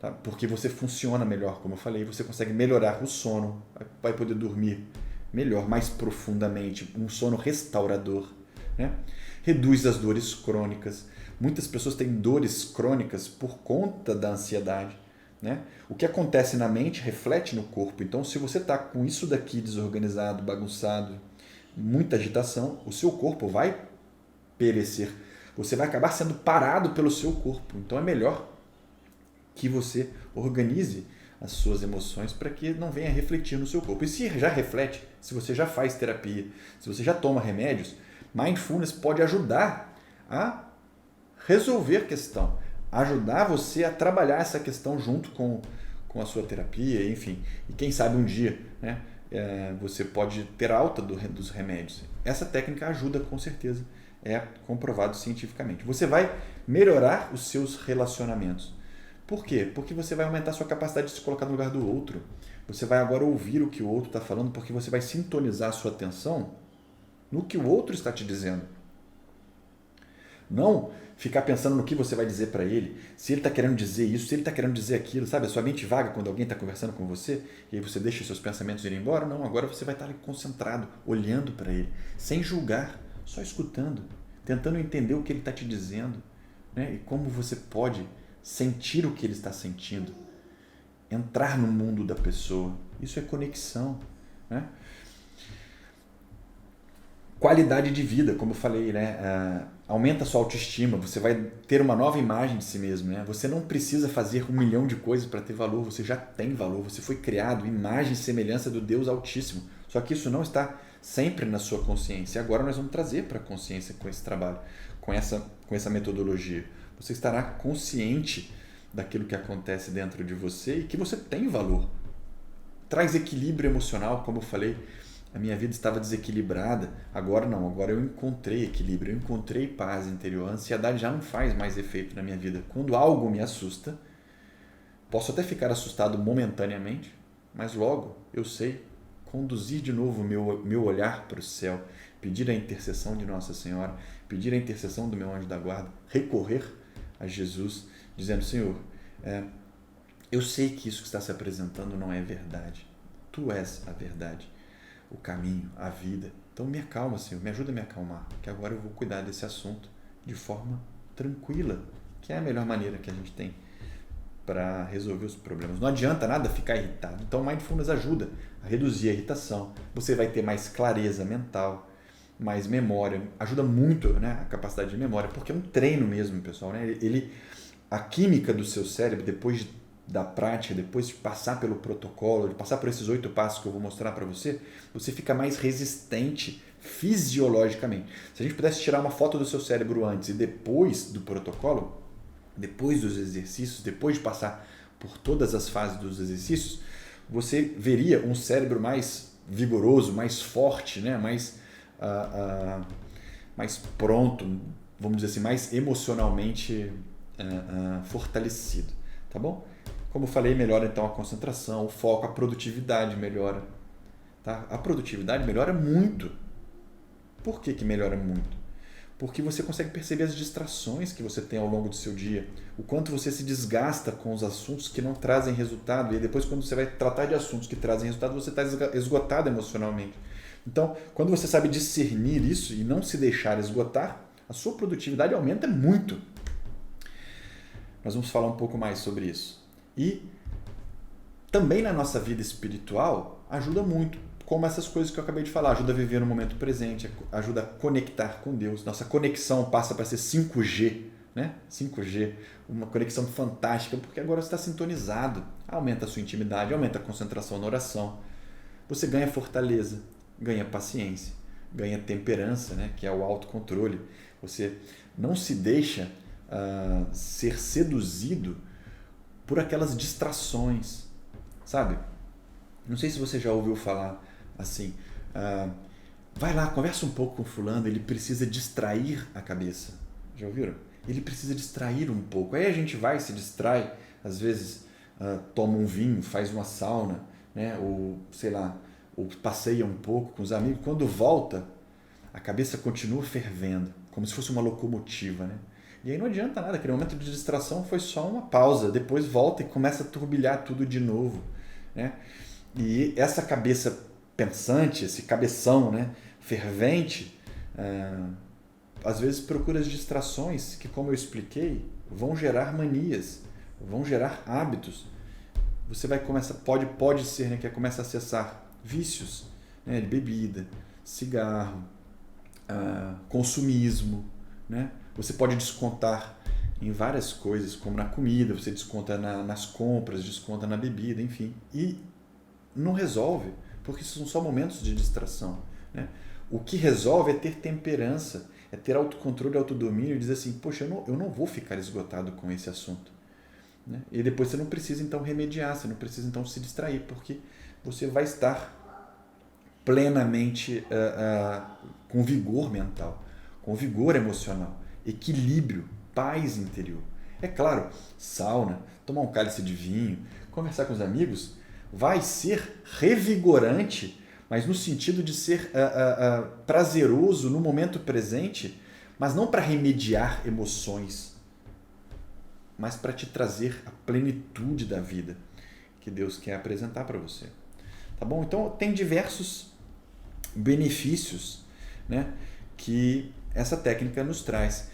tá? Porque você funciona melhor, como eu falei, você consegue melhorar o sono, vai poder dormir melhor, mais profundamente, um sono restaurador, né? Reduz as dores crônicas. Muitas pessoas têm dores crônicas por conta da ansiedade, né? O que acontece na mente reflete no corpo. Então, se você está com isso daqui desorganizado, bagunçado, muita agitação, o seu corpo vai perecer. Você vai acabar sendo parado pelo seu corpo. Então, é melhor que você organize as suas emoções para que não venha refletir no seu corpo. E se já reflete, se você já faz terapia, se você já toma remédios, Mindfulness pode ajudar a resolver a questão, ajudar você a trabalhar essa questão junto com a sua terapia, enfim. E quem sabe um dia, né, você pode ter alta dos remédios. Essa técnica ajuda com certeza, é comprovado cientificamente. Você vai melhorar os seus relacionamentos. Por quê? Porque você vai aumentar a sua capacidade de se colocar no lugar do outro. Você vai agora ouvir o que o outro está falando, porque você vai sintonizar a sua atenção no que o outro está te dizendo. Não ficar pensando no que você vai dizer para ele, se ele está querendo dizer isso, se ele está querendo dizer aquilo, sabe? A sua mente vaga quando alguém está conversando com você e aí você deixa os seus pensamentos irem embora. Não, agora você vai estar ali concentrado, olhando para ele, sem julgar, só escutando, tentando entender o que ele está te dizendo, né? E como você pode sentir o que ele está sentindo, entrar no mundo da pessoa. Isso é conexão, né? Qualidade de vida, como eu falei, né? Aumenta a sua autoestima, você vai ter uma nova imagem de si mesmo, né? Você não precisa fazer 1 milhão de coisas para ter valor, você já tem valor, você foi criado, imagem e semelhança do Deus Altíssimo. Só que isso não está sempre na sua consciência. Agora nós vamos trazer para a consciência com esse trabalho, com essa metodologia. Você estará consciente daquilo que acontece dentro de você e que você tem valor. Traz equilíbrio emocional, como eu falei. A minha vida estava desequilibrada, agora não, agora eu encontrei equilíbrio, eu encontrei paz interior, a ansiedade já não faz mais efeito na minha vida. Quando algo me assusta, posso até ficar assustado momentaneamente, mas logo eu sei conduzir de novo o meu olhar para o céu, pedir a intercessão de Nossa Senhora, pedir a intercessão do meu anjo da guarda, recorrer a Jesus, dizendo: Senhor, eu sei que isso que está se apresentando não é verdade, Tu és a verdade, o caminho, a vida. Então me acalma, Senhor, me ajuda a me acalmar, que agora eu vou cuidar desse assunto de forma tranquila, que é a melhor maneira que a gente tem para resolver os problemas. Não adianta nada ficar irritado. Então Mindfulness ajuda a reduzir a irritação, você vai ter mais clareza mental, mais memória, ajuda muito, né, a capacidade de memória, porque é um treino mesmo, pessoal, né? A química do seu cérebro, depois da prática, depois de passar pelo protocolo, de passar por esses 8 passos que eu vou mostrar para você, você fica mais resistente fisiologicamente. Se a gente pudesse tirar uma foto do seu cérebro antes e depois do protocolo, depois dos exercícios, depois de passar por todas as fases dos exercícios, você veria um cérebro mais vigoroso, mais forte, né? mais pronto, vamos dizer assim, mais emocionalmente fortalecido, tá bom? Como eu falei, melhora então a concentração, o foco, a produtividade melhora. Tá? A produtividade melhora muito. Por que melhora muito? Porque você consegue perceber as distrações que você tem ao longo do seu dia, o quanto você se desgasta com os assuntos que não trazem resultado, e depois quando você vai tratar de assuntos que trazem resultado, você está esgotado emocionalmente. Então, quando você sabe discernir isso e não se deixar esgotar, a sua produtividade aumenta muito. Nós vamos falar um pouco mais sobre isso. E também na nossa vida espiritual ajuda muito, como essas coisas que eu acabei de falar, ajuda a viver no momento presente, ajuda a conectar com Deus. Nossa conexão passa para ser 5G, né? 5G, uma conexão fantástica, porque agora você está sintonizado, aumenta a sua intimidade, aumenta a concentração na oração, você ganha fortaleza, ganha paciência, ganha temperança, né? Que é o autocontrole. Você não se deixa ser seduzido por aquelas distrações, sabe? Não sei se você já ouviu falar assim, vai lá, conversa um pouco com fulano, ele precisa distrair a cabeça. Já ouviram? Ele precisa distrair um pouco. Aí a gente vai, se distrai, às vezes toma um vinho, faz uma sauna, né? Ou sei lá, ou passeia um pouco com os amigos. Quando volta, a cabeça continua fervendo, como se fosse uma locomotiva, né? E aí não adianta nada, aquele momento de distração foi só uma pausa, depois volta e começa a turbilhar tudo de novo, né? E essa cabeça pensante, esse cabeção, né, fervente, às vezes procura as distrações que, como eu expliquei, vão gerar manias, vão gerar hábitos. Você vai começar, pode ser, né, que começa a acessar vícios, né, de bebida, cigarro, consumismo, né? Você pode descontar em várias coisas, como na comida, você desconta nas compras, desconta na bebida, enfim. E não resolve, porque são só momentos de distração, né? O que resolve é ter temperança, é ter autocontrole, autodomínio e dizer assim, poxa, eu não vou ficar esgotado com esse assunto, né? E depois você não precisa então remediar, você não precisa então se distrair, porque você vai estar plenamente com vigor mental, com vigor emocional, equilíbrio, paz interior. É claro, sauna, tomar um cálice de vinho, conversar com os amigos, vai ser revigorante, mas no sentido de ser prazeroso no momento presente, mas não para remediar emoções, mas para te trazer a plenitude da vida que Deus quer apresentar para você. Tá bom? Então, tem diversos benefícios, né, que essa técnica nos traz.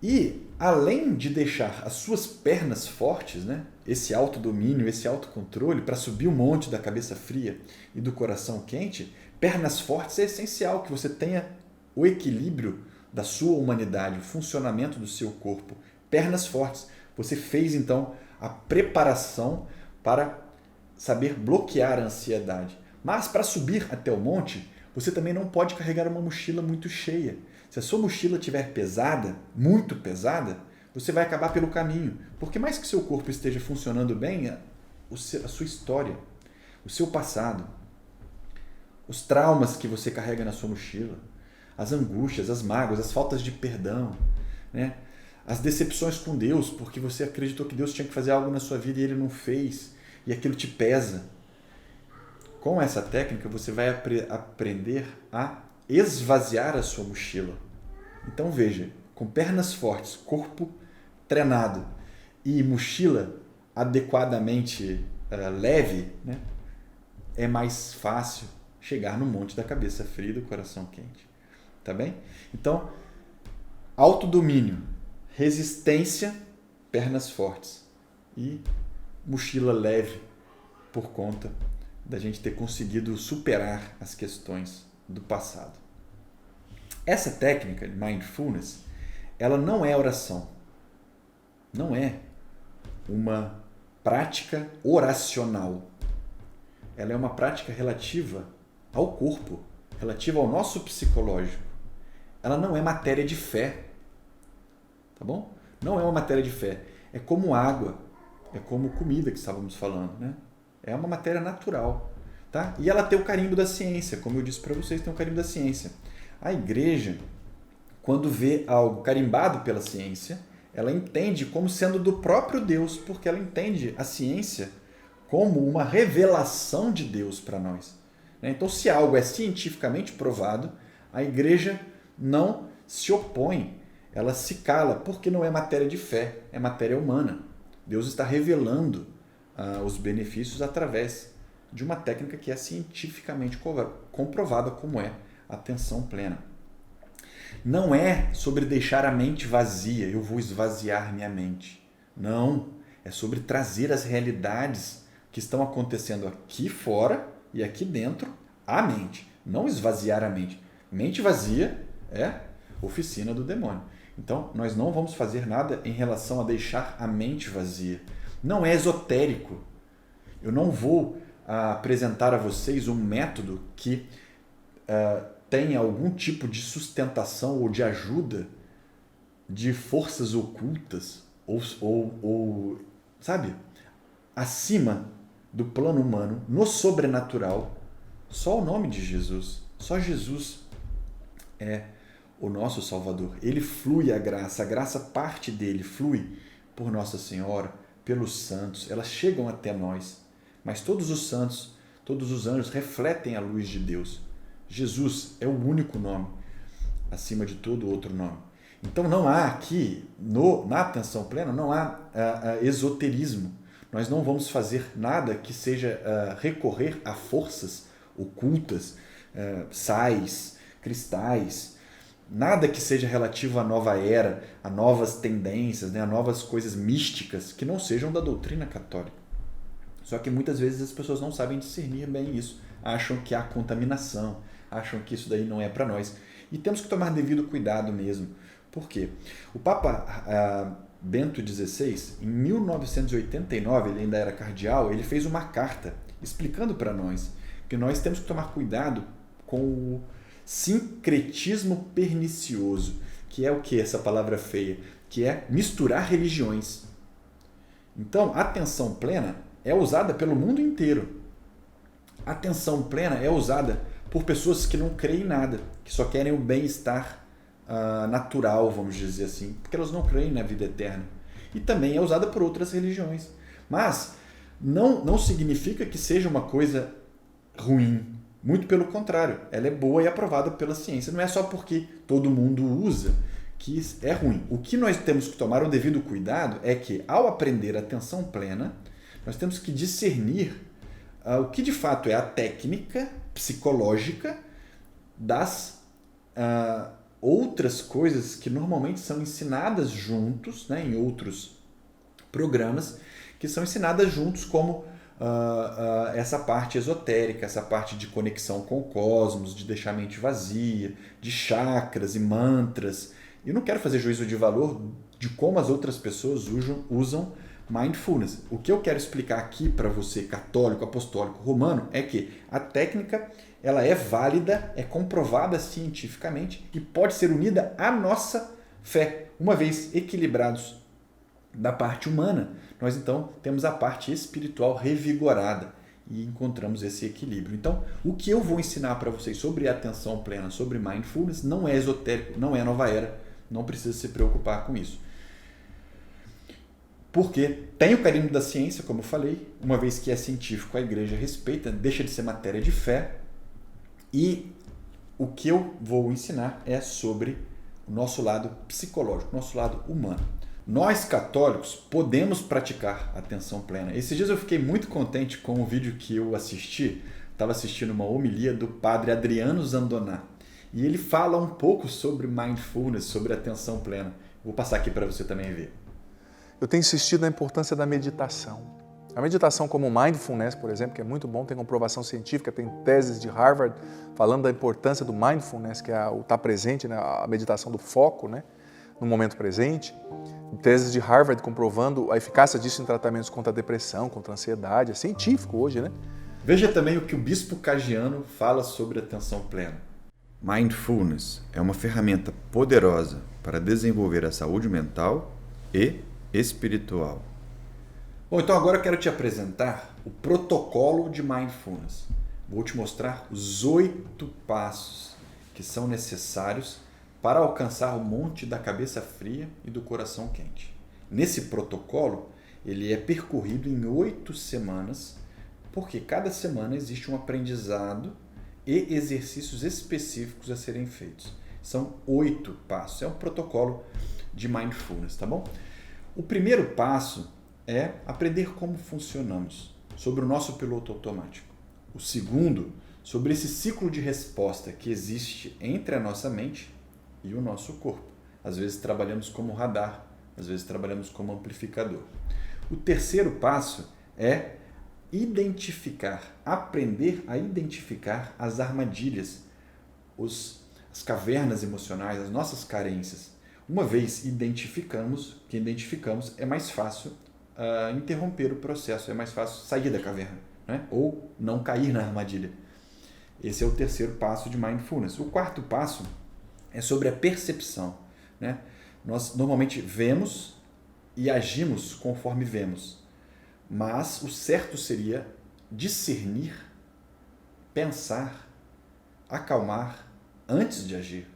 E, além de deixar as suas pernas fortes, né, esse autodomínio, esse autocontrole, para subir o monte da cabeça fria e do coração quente, pernas fortes é essencial que você tenha o equilíbrio da sua humanidade, o funcionamento do seu corpo. Pernas fortes. Você fez, então, a preparação para saber bloquear a ansiedade. Mas, para subir até o monte, você também não pode carregar uma mochila muito cheia. Se a sua mochila estiver pesada, muito pesada, você vai acabar pelo caminho. Porque mais que seu corpo esteja funcionando bem, a sua história, o seu passado, os traumas que você carrega na sua mochila, as angústias, as mágoas, as faltas de perdão, né? As decepções com Deus, porque você acreditou que Deus tinha que fazer algo na sua vida e Ele não fez, e aquilo te pesa. Com essa técnica, você vai aprender a esvaziar a sua mochila. Então veja, com pernas fortes, corpo treinado e mochila adequadamente leve, né, é mais fácil chegar no monte da cabeça fria e do coração quente. Tá bem? Então, autodomínio, resistência, pernas fortes e mochila leve por conta da gente ter conseguido superar as questões do passado. Essa técnica de mindfulness, ela não é oração. Não é uma prática oracional. Ela é uma prática relativa ao corpo, relativa ao nosso psicológico. Ela não é matéria de fé. Tá bom? Não é uma matéria de fé. É como água, é como comida que estávamos falando, né? É uma matéria natural, tá? E ela tem o carimbo da ciência, como eu disse para vocês, tem o carimbo da ciência. A igreja, quando vê algo carimbado pela ciência, ela entende como sendo do próprio Deus, porque ela entende a ciência como uma revelação de Deus para nós. Então, se algo é cientificamente provado, a igreja não se opõe, ela se cala, porque não é matéria de fé, é matéria humana. Deus está revelando os benefícios através de uma técnica que é cientificamente comprovada, como é a atenção plena. Não é sobre deixar a mente vazia, eu vou esvaziar minha mente. Não, é sobre trazer as realidades que estão acontecendo aqui fora e aqui dentro à mente. Não esvaziar a mente. Mente vazia é oficina do demônio. Então, nós não vamos fazer nada em relação a deixar a mente vazia. Não é esotérico. Eu não vou apresentar a vocês um método que tenha algum tipo de sustentação ou de ajuda de forças ocultas ou sabe, acima do plano humano, no sobrenatural. Só o nome de Jesus, só Jesus é o nosso Salvador. Ele flui a graça parte dele, flui por Nossa Senhora, pelos santos, elas chegam até nós. Mas todos os santos, todos os anjos refletem a luz de Deus. Jesus é o único nome, acima de todo outro nome. Então não há aqui, na atenção plena, não há esoterismo. Nós não vamos fazer nada que seja recorrer a forças ocultas, sais, cristais, nada que seja relativo à nova era, a novas tendências, né, a novas coisas místicas que não sejam da doutrina católica. Só que muitas vezes as pessoas não sabem discernir bem isso, acham que há contaminação, acham que isso daí não é para nós. E temos que tomar devido cuidado mesmo. Por quê? O Papa Bento XVI, em 1989, ele ainda era cardeal, ele fez uma carta explicando para nós que nós temos que tomar cuidado com o sincretismo pernicioso, que é o que essa palavra feia? Que é misturar religiões. Então, a atenção plena é usada pelo mundo inteiro. A atenção plena é usada por pessoas que não creem em nada, que só querem o bem-estar natural, vamos dizer assim, porque elas não creem na vida eterna. E também é usada por outras religiões. Mas não significa que seja uma coisa ruim. Muito pelo contrário, ela é boa e aprovada pela ciência. Não é só porque todo mundo usa que é ruim. O que nós temos que tomar o devido cuidado é que, ao aprender a atenção plena, nós temos que discernir o que de fato é a técnica psicológica das outras coisas que normalmente são ensinadas juntos, né, em outros programas, que são ensinadas juntos como essa parte esotérica, essa parte de conexão com o cosmos, de deixar a mente vazia, de chakras e mantras. Eu não quero fazer juízo de valor de como as outras pessoas usam mindfulness. O que eu quero explicar aqui para você, católico, apostólico, romano, é que a técnica ela é válida, é comprovada cientificamente e pode ser unida à nossa fé. Uma vez equilibrados da parte humana, nós então temos a parte espiritual revigorada e encontramos esse equilíbrio. Então, o que eu vou ensinar para vocês sobre atenção plena, sobre mindfulness, não é esotérico, não é nova era, não precisa se preocupar com isso. Porque tem o carimbo da ciência, como eu falei, uma vez que é científico, a igreja respeita, deixa de ser matéria de fé. E o que eu vou ensinar é sobre o nosso lado psicológico, nosso lado humano. Nós, católicos, podemos praticar atenção plena. Esses dias eu fiquei muito contente com o vídeo que eu assisti. Estava assistindo uma homilia do padre Adriano Zandoná. E ele fala um pouco sobre mindfulness, sobre atenção plena. Vou passar aqui para você também ver. Eu tenho insistido na importância da meditação. A meditação como Mindfulness, por exemplo, que é muito bom, tem comprovação científica, tem teses de Harvard falando da importância do Mindfulness, que é o estar presente, né? A meditação do foco, né? No momento presente. Teses de Harvard comprovando a eficácia disso em tratamentos contra a depressão, contra a ansiedade. É científico hoje, né? Veja também o que o Bispo Cagiano fala sobre atenção plena. Mindfulness é uma ferramenta poderosa para desenvolver a saúde mental e espiritual. Bom, então agora eu quero te apresentar o protocolo de Mindfulness. Vou te mostrar os 8 passos que são necessários para alcançar o monte da cabeça fria e do coração quente. Nesse protocolo, ele é percorrido em 8 semanas, porque cada semana existe um aprendizado e exercícios específicos a serem feitos. São 8 passos. É um protocolo de Mindfulness, tá bom? O primeiro passo é aprender como funcionamos, sobre o nosso piloto automático. O segundo, sobre esse ciclo de resposta que existe entre a nossa mente e o nosso corpo. Às vezes trabalhamos como radar, às vezes trabalhamos como amplificador. O terceiro passo é aprender a identificar as armadilhas, as cavernas emocionais, as nossas carências. Uma vez identificamos, é mais fácil interromper o processo, é mais fácil sair da caverna, né? Ou não cair na armadilha. Esse é o terceiro passo de Mindfulness. O quarto passo é sobre a percepção, né? Nós normalmente vemos e agimos conforme vemos, mas o certo seria discernir, pensar, acalmar antes de agir,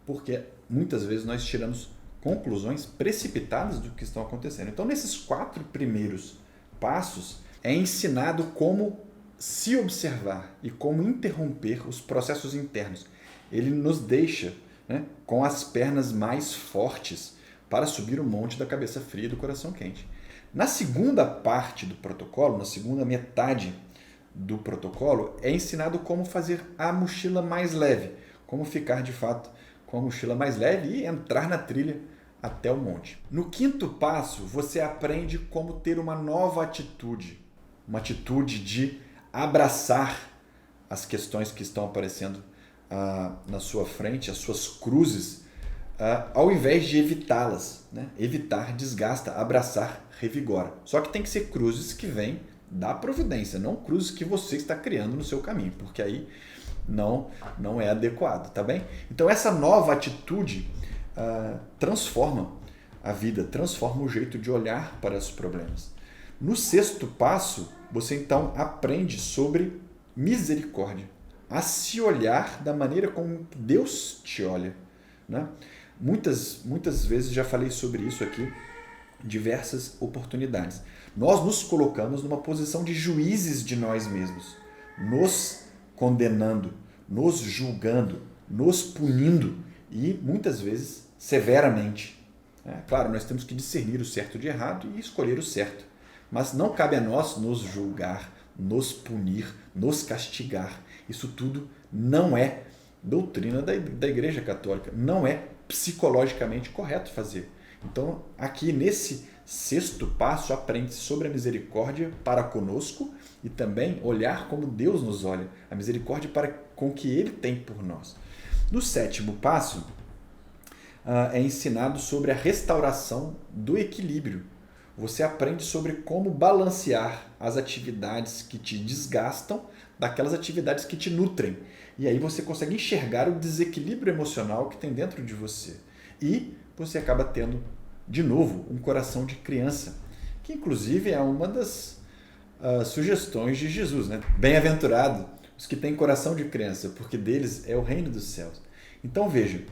porque muitas vezes nós tiramos conclusões precipitadas do que estão acontecendo. Então, nesses 4 primeiros passos, é ensinado como se observar e como interromper os processos internos. Ele nos deixa, né, com as pernas mais fortes para subir o monte da cabeça fria e do coração quente. Na segunda parte do protocolo, na segunda metade do protocolo, é ensinado como fazer a mochila mais leve, como ficar de fato com a mochila mais leve e entrar na trilha até o monte. No quinto passo, você aprende como ter uma nova atitude, uma atitude de abraçar as questões que estão aparecendo na sua frente, as suas cruzes, ao invés de evitá-las, né? Evitar desgasta, abraçar revigora. Só que tem que ser cruzes que vêm da providência, não cruzes que você está criando no seu caminho, porque aí não é adequado, tá bem? Então essa nova atitude transforma a vida, transforma o jeito de olhar para os problemas. No sexto passo, você então aprende sobre misericórdia, a se olhar da maneira como Deus te olha, né? Muitas vezes já falei sobre isso aqui, diversas oportunidades. Nós nos colocamos numa posição de juízes de nós mesmos, nos condenando, nos julgando, nos punindo e muitas vezes severamente. Claro, nós temos que discernir o certo de errado e escolher o certo, mas não cabe a nós nos julgar, nos punir, nos castigar. Isso tudo não é doutrina da Igreja Católica, não é psicologicamente correto fazer. Então, aqui nesse sexto passo, aprende-se sobre a misericórdia para conosco e também olhar como Deus nos olha, a misericórdia com o que Ele tem por nós. No sétimo passo, é ensinado sobre a restauração do equilíbrio. Você aprende sobre como balancear as atividades que te desgastam daquelas atividades que te nutrem. E aí você consegue enxergar o desequilíbrio emocional que tem dentro de você. E você acaba tendo, de novo, um coração de criança, que inclusive é uma das sugestões de Jesus, né? Bem-aventurado os que têm coração de criança, porque deles é o reino dos céus. Então veja,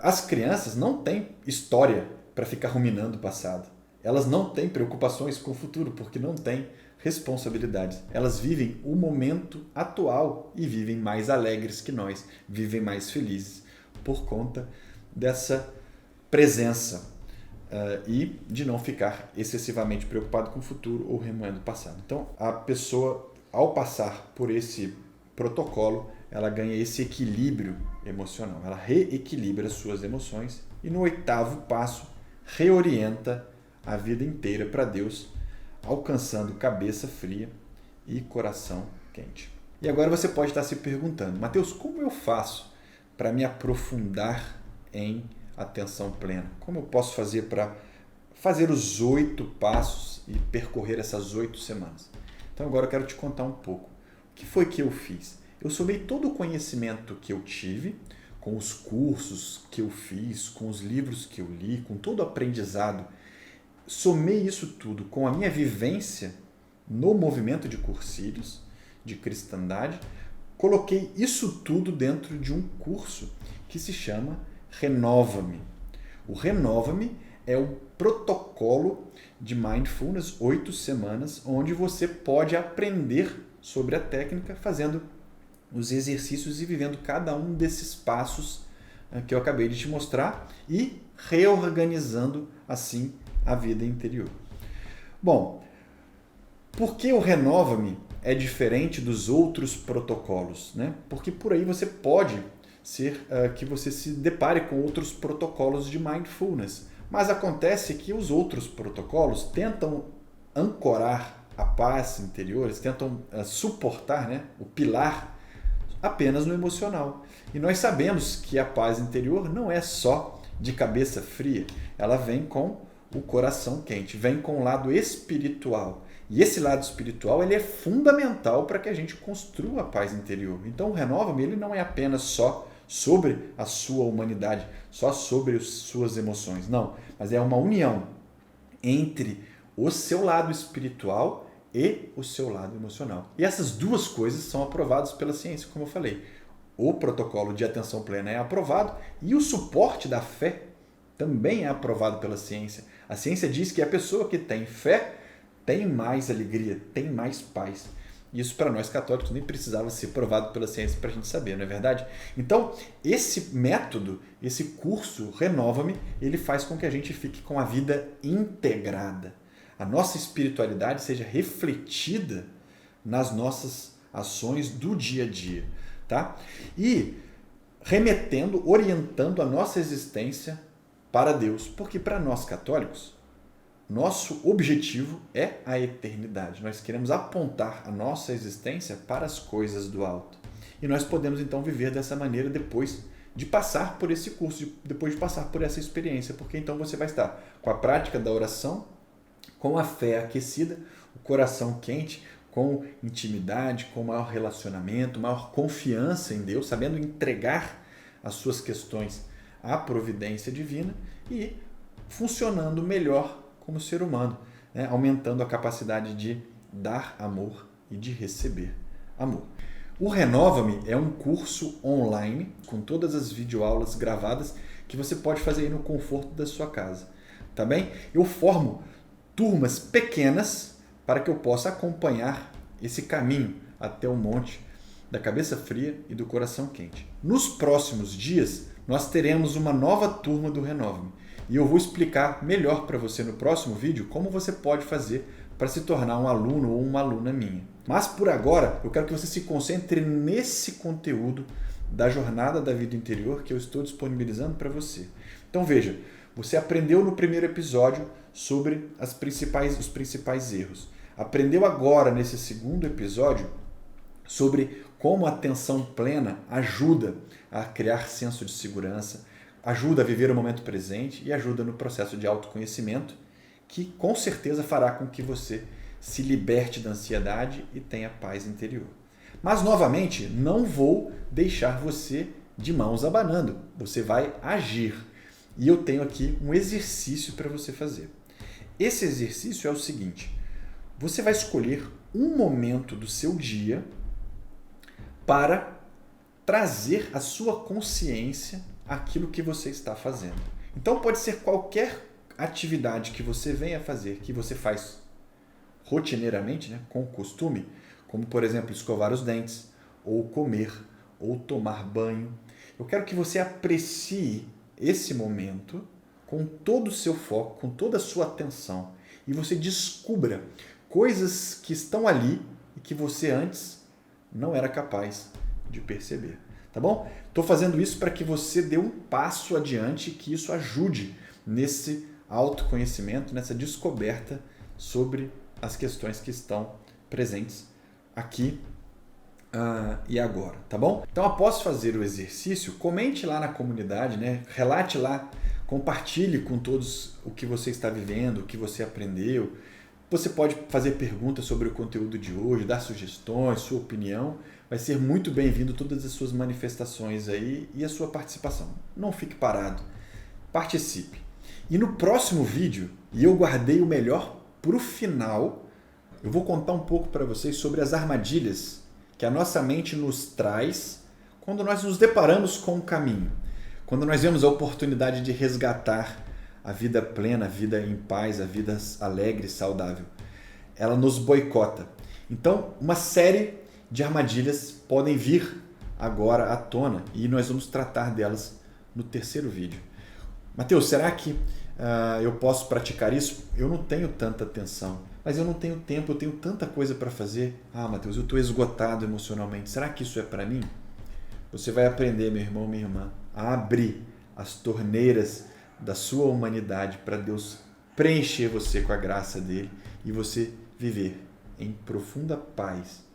as crianças não têm história para ficar ruminando o passado. Elas não têm preocupações com o futuro, porque não têm responsabilidades. Elas vivem o momento atual e vivem mais alegres que nós, vivem mais felizes por conta dessa presença e de não ficar excessivamente preocupado com o futuro ou remoendo o passado. Então, a pessoa, ao passar por esse protocolo, ela ganha esse equilíbrio emocional, ela reequilibra as suas emoções e no oitavo passo, reorienta a vida inteira para Deus, alcançando cabeça fria e coração quente. E agora você pode estar se perguntando, Mateus, como eu faço para me aprofundar em atenção plena? Como eu posso fazer para fazer os 8 passos e percorrer essas 8 semanas? Então agora eu quero te contar um pouco. O que foi que eu fiz? Eu somei todo o conhecimento que eu tive, com os cursos que eu fiz, com os livros que eu li, com todo o aprendizado. Somei isso tudo com a minha vivência no movimento de Cursílios, de cristandade, coloquei isso tudo dentro de um curso que se chama Renova-me. O Renova-me é o protocolo de Mindfulness, 8 semanas, onde você pode aprender sobre a técnica fazendo os exercícios e vivendo cada um desses passos que eu acabei de te mostrar e reorganizando assim a vida interior. Bom, por que o Renova-me é diferente dos outros protocolos, né? Porque por aí você pode ser que você se depare com outros protocolos de Mindfulness. Mas acontece que os outros protocolos tentam ancorar a paz interior, eles tentam suportar, né, o pilar apenas no emocional. E nós sabemos que a paz interior não é só de cabeça fria, ela vem com o coração quente, vem com o lado espiritual. E esse lado espiritual ele é fundamental para que a gente construa a paz interior. Então o Renova-me ele não é apenas só sobre a sua humanidade, só sobre as suas emoções. Não, mas é uma união entre o seu lado espiritual e o seu lado emocional. E essas duas coisas são aprovadas pela ciência, como eu falei. O protocolo de atenção plena é aprovado e o suporte da fé também é aprovado pela ciência. A ciência diz que a pessoa que tem fé tem mais alegria, tem mais paz. Isso para nós católicos nem precisava ser provado pela ciência para a gente saber, não é verdade? Então, esse método, esse curso Renova-me, ele faz com que a gente fique com a vida integrada. A nossa espiritualidade seja refletida nas nossas ações do dia a dia, tá? E remetendo, orientando a nossa existência para Deus, porque para nós católicos, nosso objetivo é a eternidade. Nós queremos apontar a nossa existência para as coisas do alto. E nós podemos então viver dessa maneira depois de passar por esse curso, depois de passar por essa experiência, porque então você vai estar com a prática da oração, com a fé aquecida, o coração quente, com intimidade, com maior relacionamento, maior confiança em Deus, sabendo entregar as suas questões à providência divina e funcionando melhor como ser humano, né? Aumentando a capacidade de dar amor e de receber amor. O Renova-me é um curso online com todas as videoaulas gravadas que você pode fazer aí no conforto da sua casa, tá bem? Eu formo turmas pequenas para que eu possa acompanhar esse caminho até o monte da cabeça fria e do coração quente. Nos próximos dias, nós teremos uma nova turma do Renova-me. E eu vou explicar melhor para você no próximo vídeo como você pode fazer para se tornar um aluno ou uma aluna minha. Mas por agora, eu quero que você se concentre nesse conteúdo da jornada da vida interior que eu estou disponibilizando para você. Então veja, você aprendeu no primeiro episódio sobre os principais erros. Aprendeu agora nesse segundo episódio sobre como a atenção plena ajuda a criar senso de segurança, ajuda a viver o momento presente e ajuda no processo de autoconhecimento, que com certeza fará com que você se liberte da ansiedade e tenha paz interior. Mas, novamente, não vou deixar você de mãos abanando. Você vai agir. E eu tenho aqui um exercício para você fazer. Esse exercício é o seguinte: você vai escolher um momento do seu dia para trazer a sua consciência aquilo que você está fazendo. Então pode ser qualquer atividade que você venha fazer, que você faz rotineiramente, né, com costume, como por exemplo escovar os dentes, ou comer, ou tomar banho. Eu quero que você aprecie esse momento com todo o seu foco, com toda a sua atenção, e você descubra coisas que estão ali e que você antes não era capaz de perceber. Tá bom? Estou fazendo isso para que você dê um passo adiante e que isso ajude nesse autoconhecimento, nessa descoberta sobre as questões que estão presentes aqui e agora, tá bom? Então, após fazer o exercício, comente lá na comunidade, né? Relate lá, compartilhe com todos o que você está vivendo, o que você aprendeu. Você pode fazer perguntas sobre o conteúdo de hoje, dar sugestões, sua opinião. Vai ser muito bem-vindo todas as suas manifestações aí e a sua participação. Não fique parado, participe. E no próximo vídeo, e eu guardei o melhor para o final, eu vou contar um pouco para vocês sobre as armadilhas que a nossa mente nos traz quando nós nos deparamos com o caminho, quando nós vemos a oportunidade de resgatar a vida plena, a vida em paz, a vida alegre, saudável. Ela nos boicota. Então, uma série de armadilhas podem vir agora à tona e nós vamos tratar delas no terceiro vídeo. Mateus, será que eu posso praticar isso? Eu não tenho tanta atenção, mas eu não tenho tempo, eu tenho tanta coisa para fazer. Mateus, eu estou esgotado emocionalmente. Será que isso é para mim? Você vai aprender, meu irmão, minha irmã, a abrir as torneiras da sua humanidade para Deus preencher você com a graça dele e você viver em profunda paz,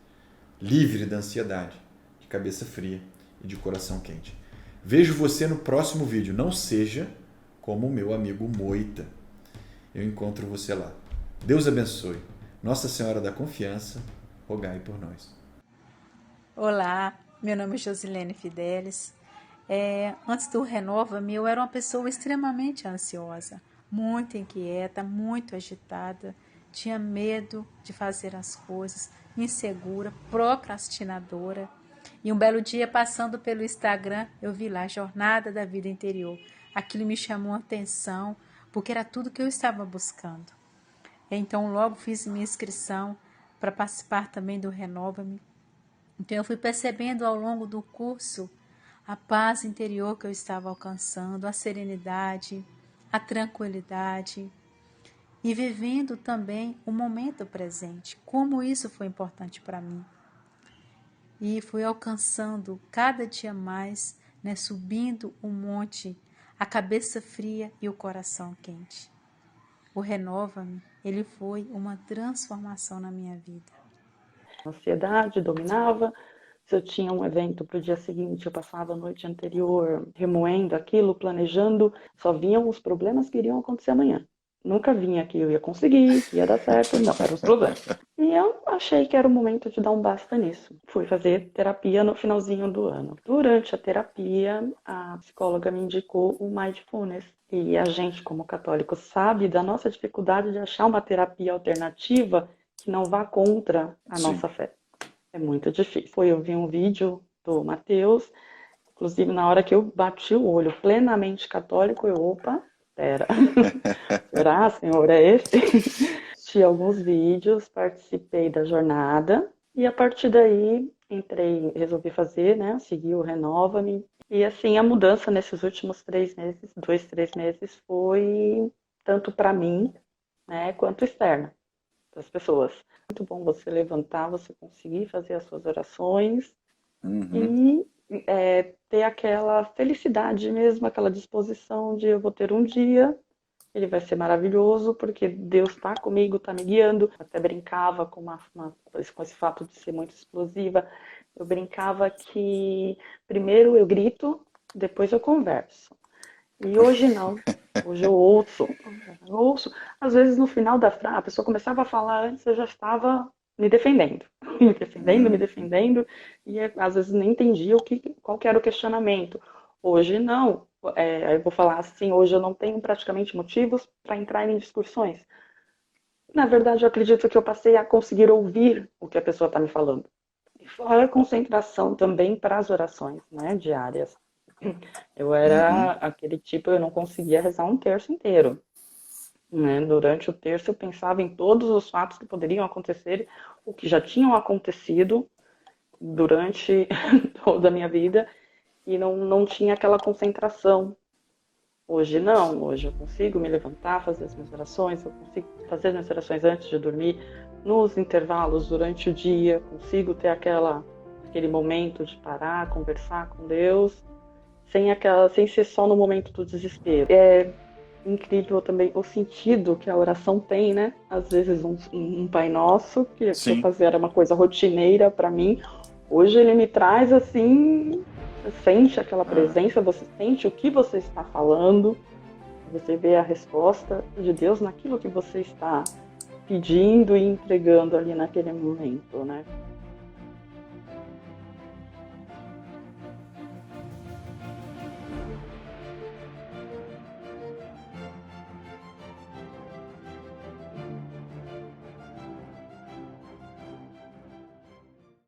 livre da ansiedade, de cabeça fria e de coração quente. Vejo você no próximo vídeo. Não seja como o meu amigo Moita. Eu encontro você lá. Deus abençoe. Nossa Senhora da Confiança, rogai por nós. Olá, meu nome é Josilene Fidelis. Antes do Renova-me, eu era uma pessoa extremamente ansiosa, muito inquieta, muito agitada, tinha medo de fazer as coisas, insegura, procrastinadora. E um belo dia, passando pelo Instagram, eu vi lá Jornada da Vida Interior. Aquilo me chamou a atenção, porque era tudo que eu estava buscando. Então, logo fiz minha inscrição para participar também do Renova-me. Então, eu fui percebendo ao longo do curso a paz interior que eu estava alcançando, a serenidade, a tranquilidade e vivendo também o momento presente, como isso foi importante para mim. E fui alcançando cada dia mais, subindo um monte, a cabeça fria e o coração quente. O Renova-me, ele foi uma transformação na minha vida. A ansiedade dominava. Se eu tinha um evento para o dia seguinte, eu passava a noite anterior remoendo aquilo, planejando. Só vinham os problemas que iriam acontecer amanhã. Nunca vinha que eu ia conseguir, que ia dar certo. Não, eram os problemas. E eu achei que era o momento de dar um basta nisso. Fui fazer terapia no finalzinho do ano. Durante a terapia, a psicóloga me indicou o Mindfulness. E a gente, como católico, sabe da nossa dificuldade de achar uma terapia alternativa que não vá contra a nossa fé. É muito difícil. Eu vi um vídeo do Mateus, inclusive na hora que eu bati o olho plenamente católico, pera, será, senhor, é esse? Assisti alguns vídeos, participei da jornada e a partir daí resolvi fazer, seguir o Renova-me. E assim, a mudança nesses últimos 3 meses foi tanto para mim, quanto externa, para as pessoas. Muito bom você levantar, você conseguir fazer as suas orações e ter aquela felicidade mesmo, aquela disposição de eu vou ter um dia, ele vai ser maravilhoso, porque Deus está comigo, está me guiando. Até brincava com esse fato de ser muito explosiva. Eu brincava que primeiro eu grito, depois eu converso. E hoje não. Hoje eu ouço. Às vezes no final da frase, a pessoa começava a falar antes, eu já estava me defendendo. Me defendendo. E às vezes nem entendia qual que era o questionamento. Hoje não. Eu vou falar assim, hoje eu não tenho praticamente motivos para entrar em discussões. Na verdade, eu acredito que eu passei a conseguir ouvir o que a pessoa está me falando. E fora concentração também para as orações, diárias. Eu era aquele tipo, eu não conseguia rezar um terço inteiro. Durante o terço eu pensava em todos os fatos que poderiam acontecer, ou que já tinham acontecido durante toda a minha vida, e não tinha aquela concentração. Hoje não, hoje eu consigo me levantar, fazer as minhas orações, eu consigo fazer as minhas orações antes de dormir, nos intervalos durante o dia, consigo ter aquele momento de parar, conversar com Deus, sem ser só no momento do desespero. incrível também o sentido que a oração tem, né? Às vezes um Pai Nosso, que eu fazia era uma coisa rotineira para mim. Hoje ele me traz assim, você sente aquela presença, você sente o que você está falando, você vê a resposta de Deus naquilo que você está pedindo e entregando ali naquele momento, né?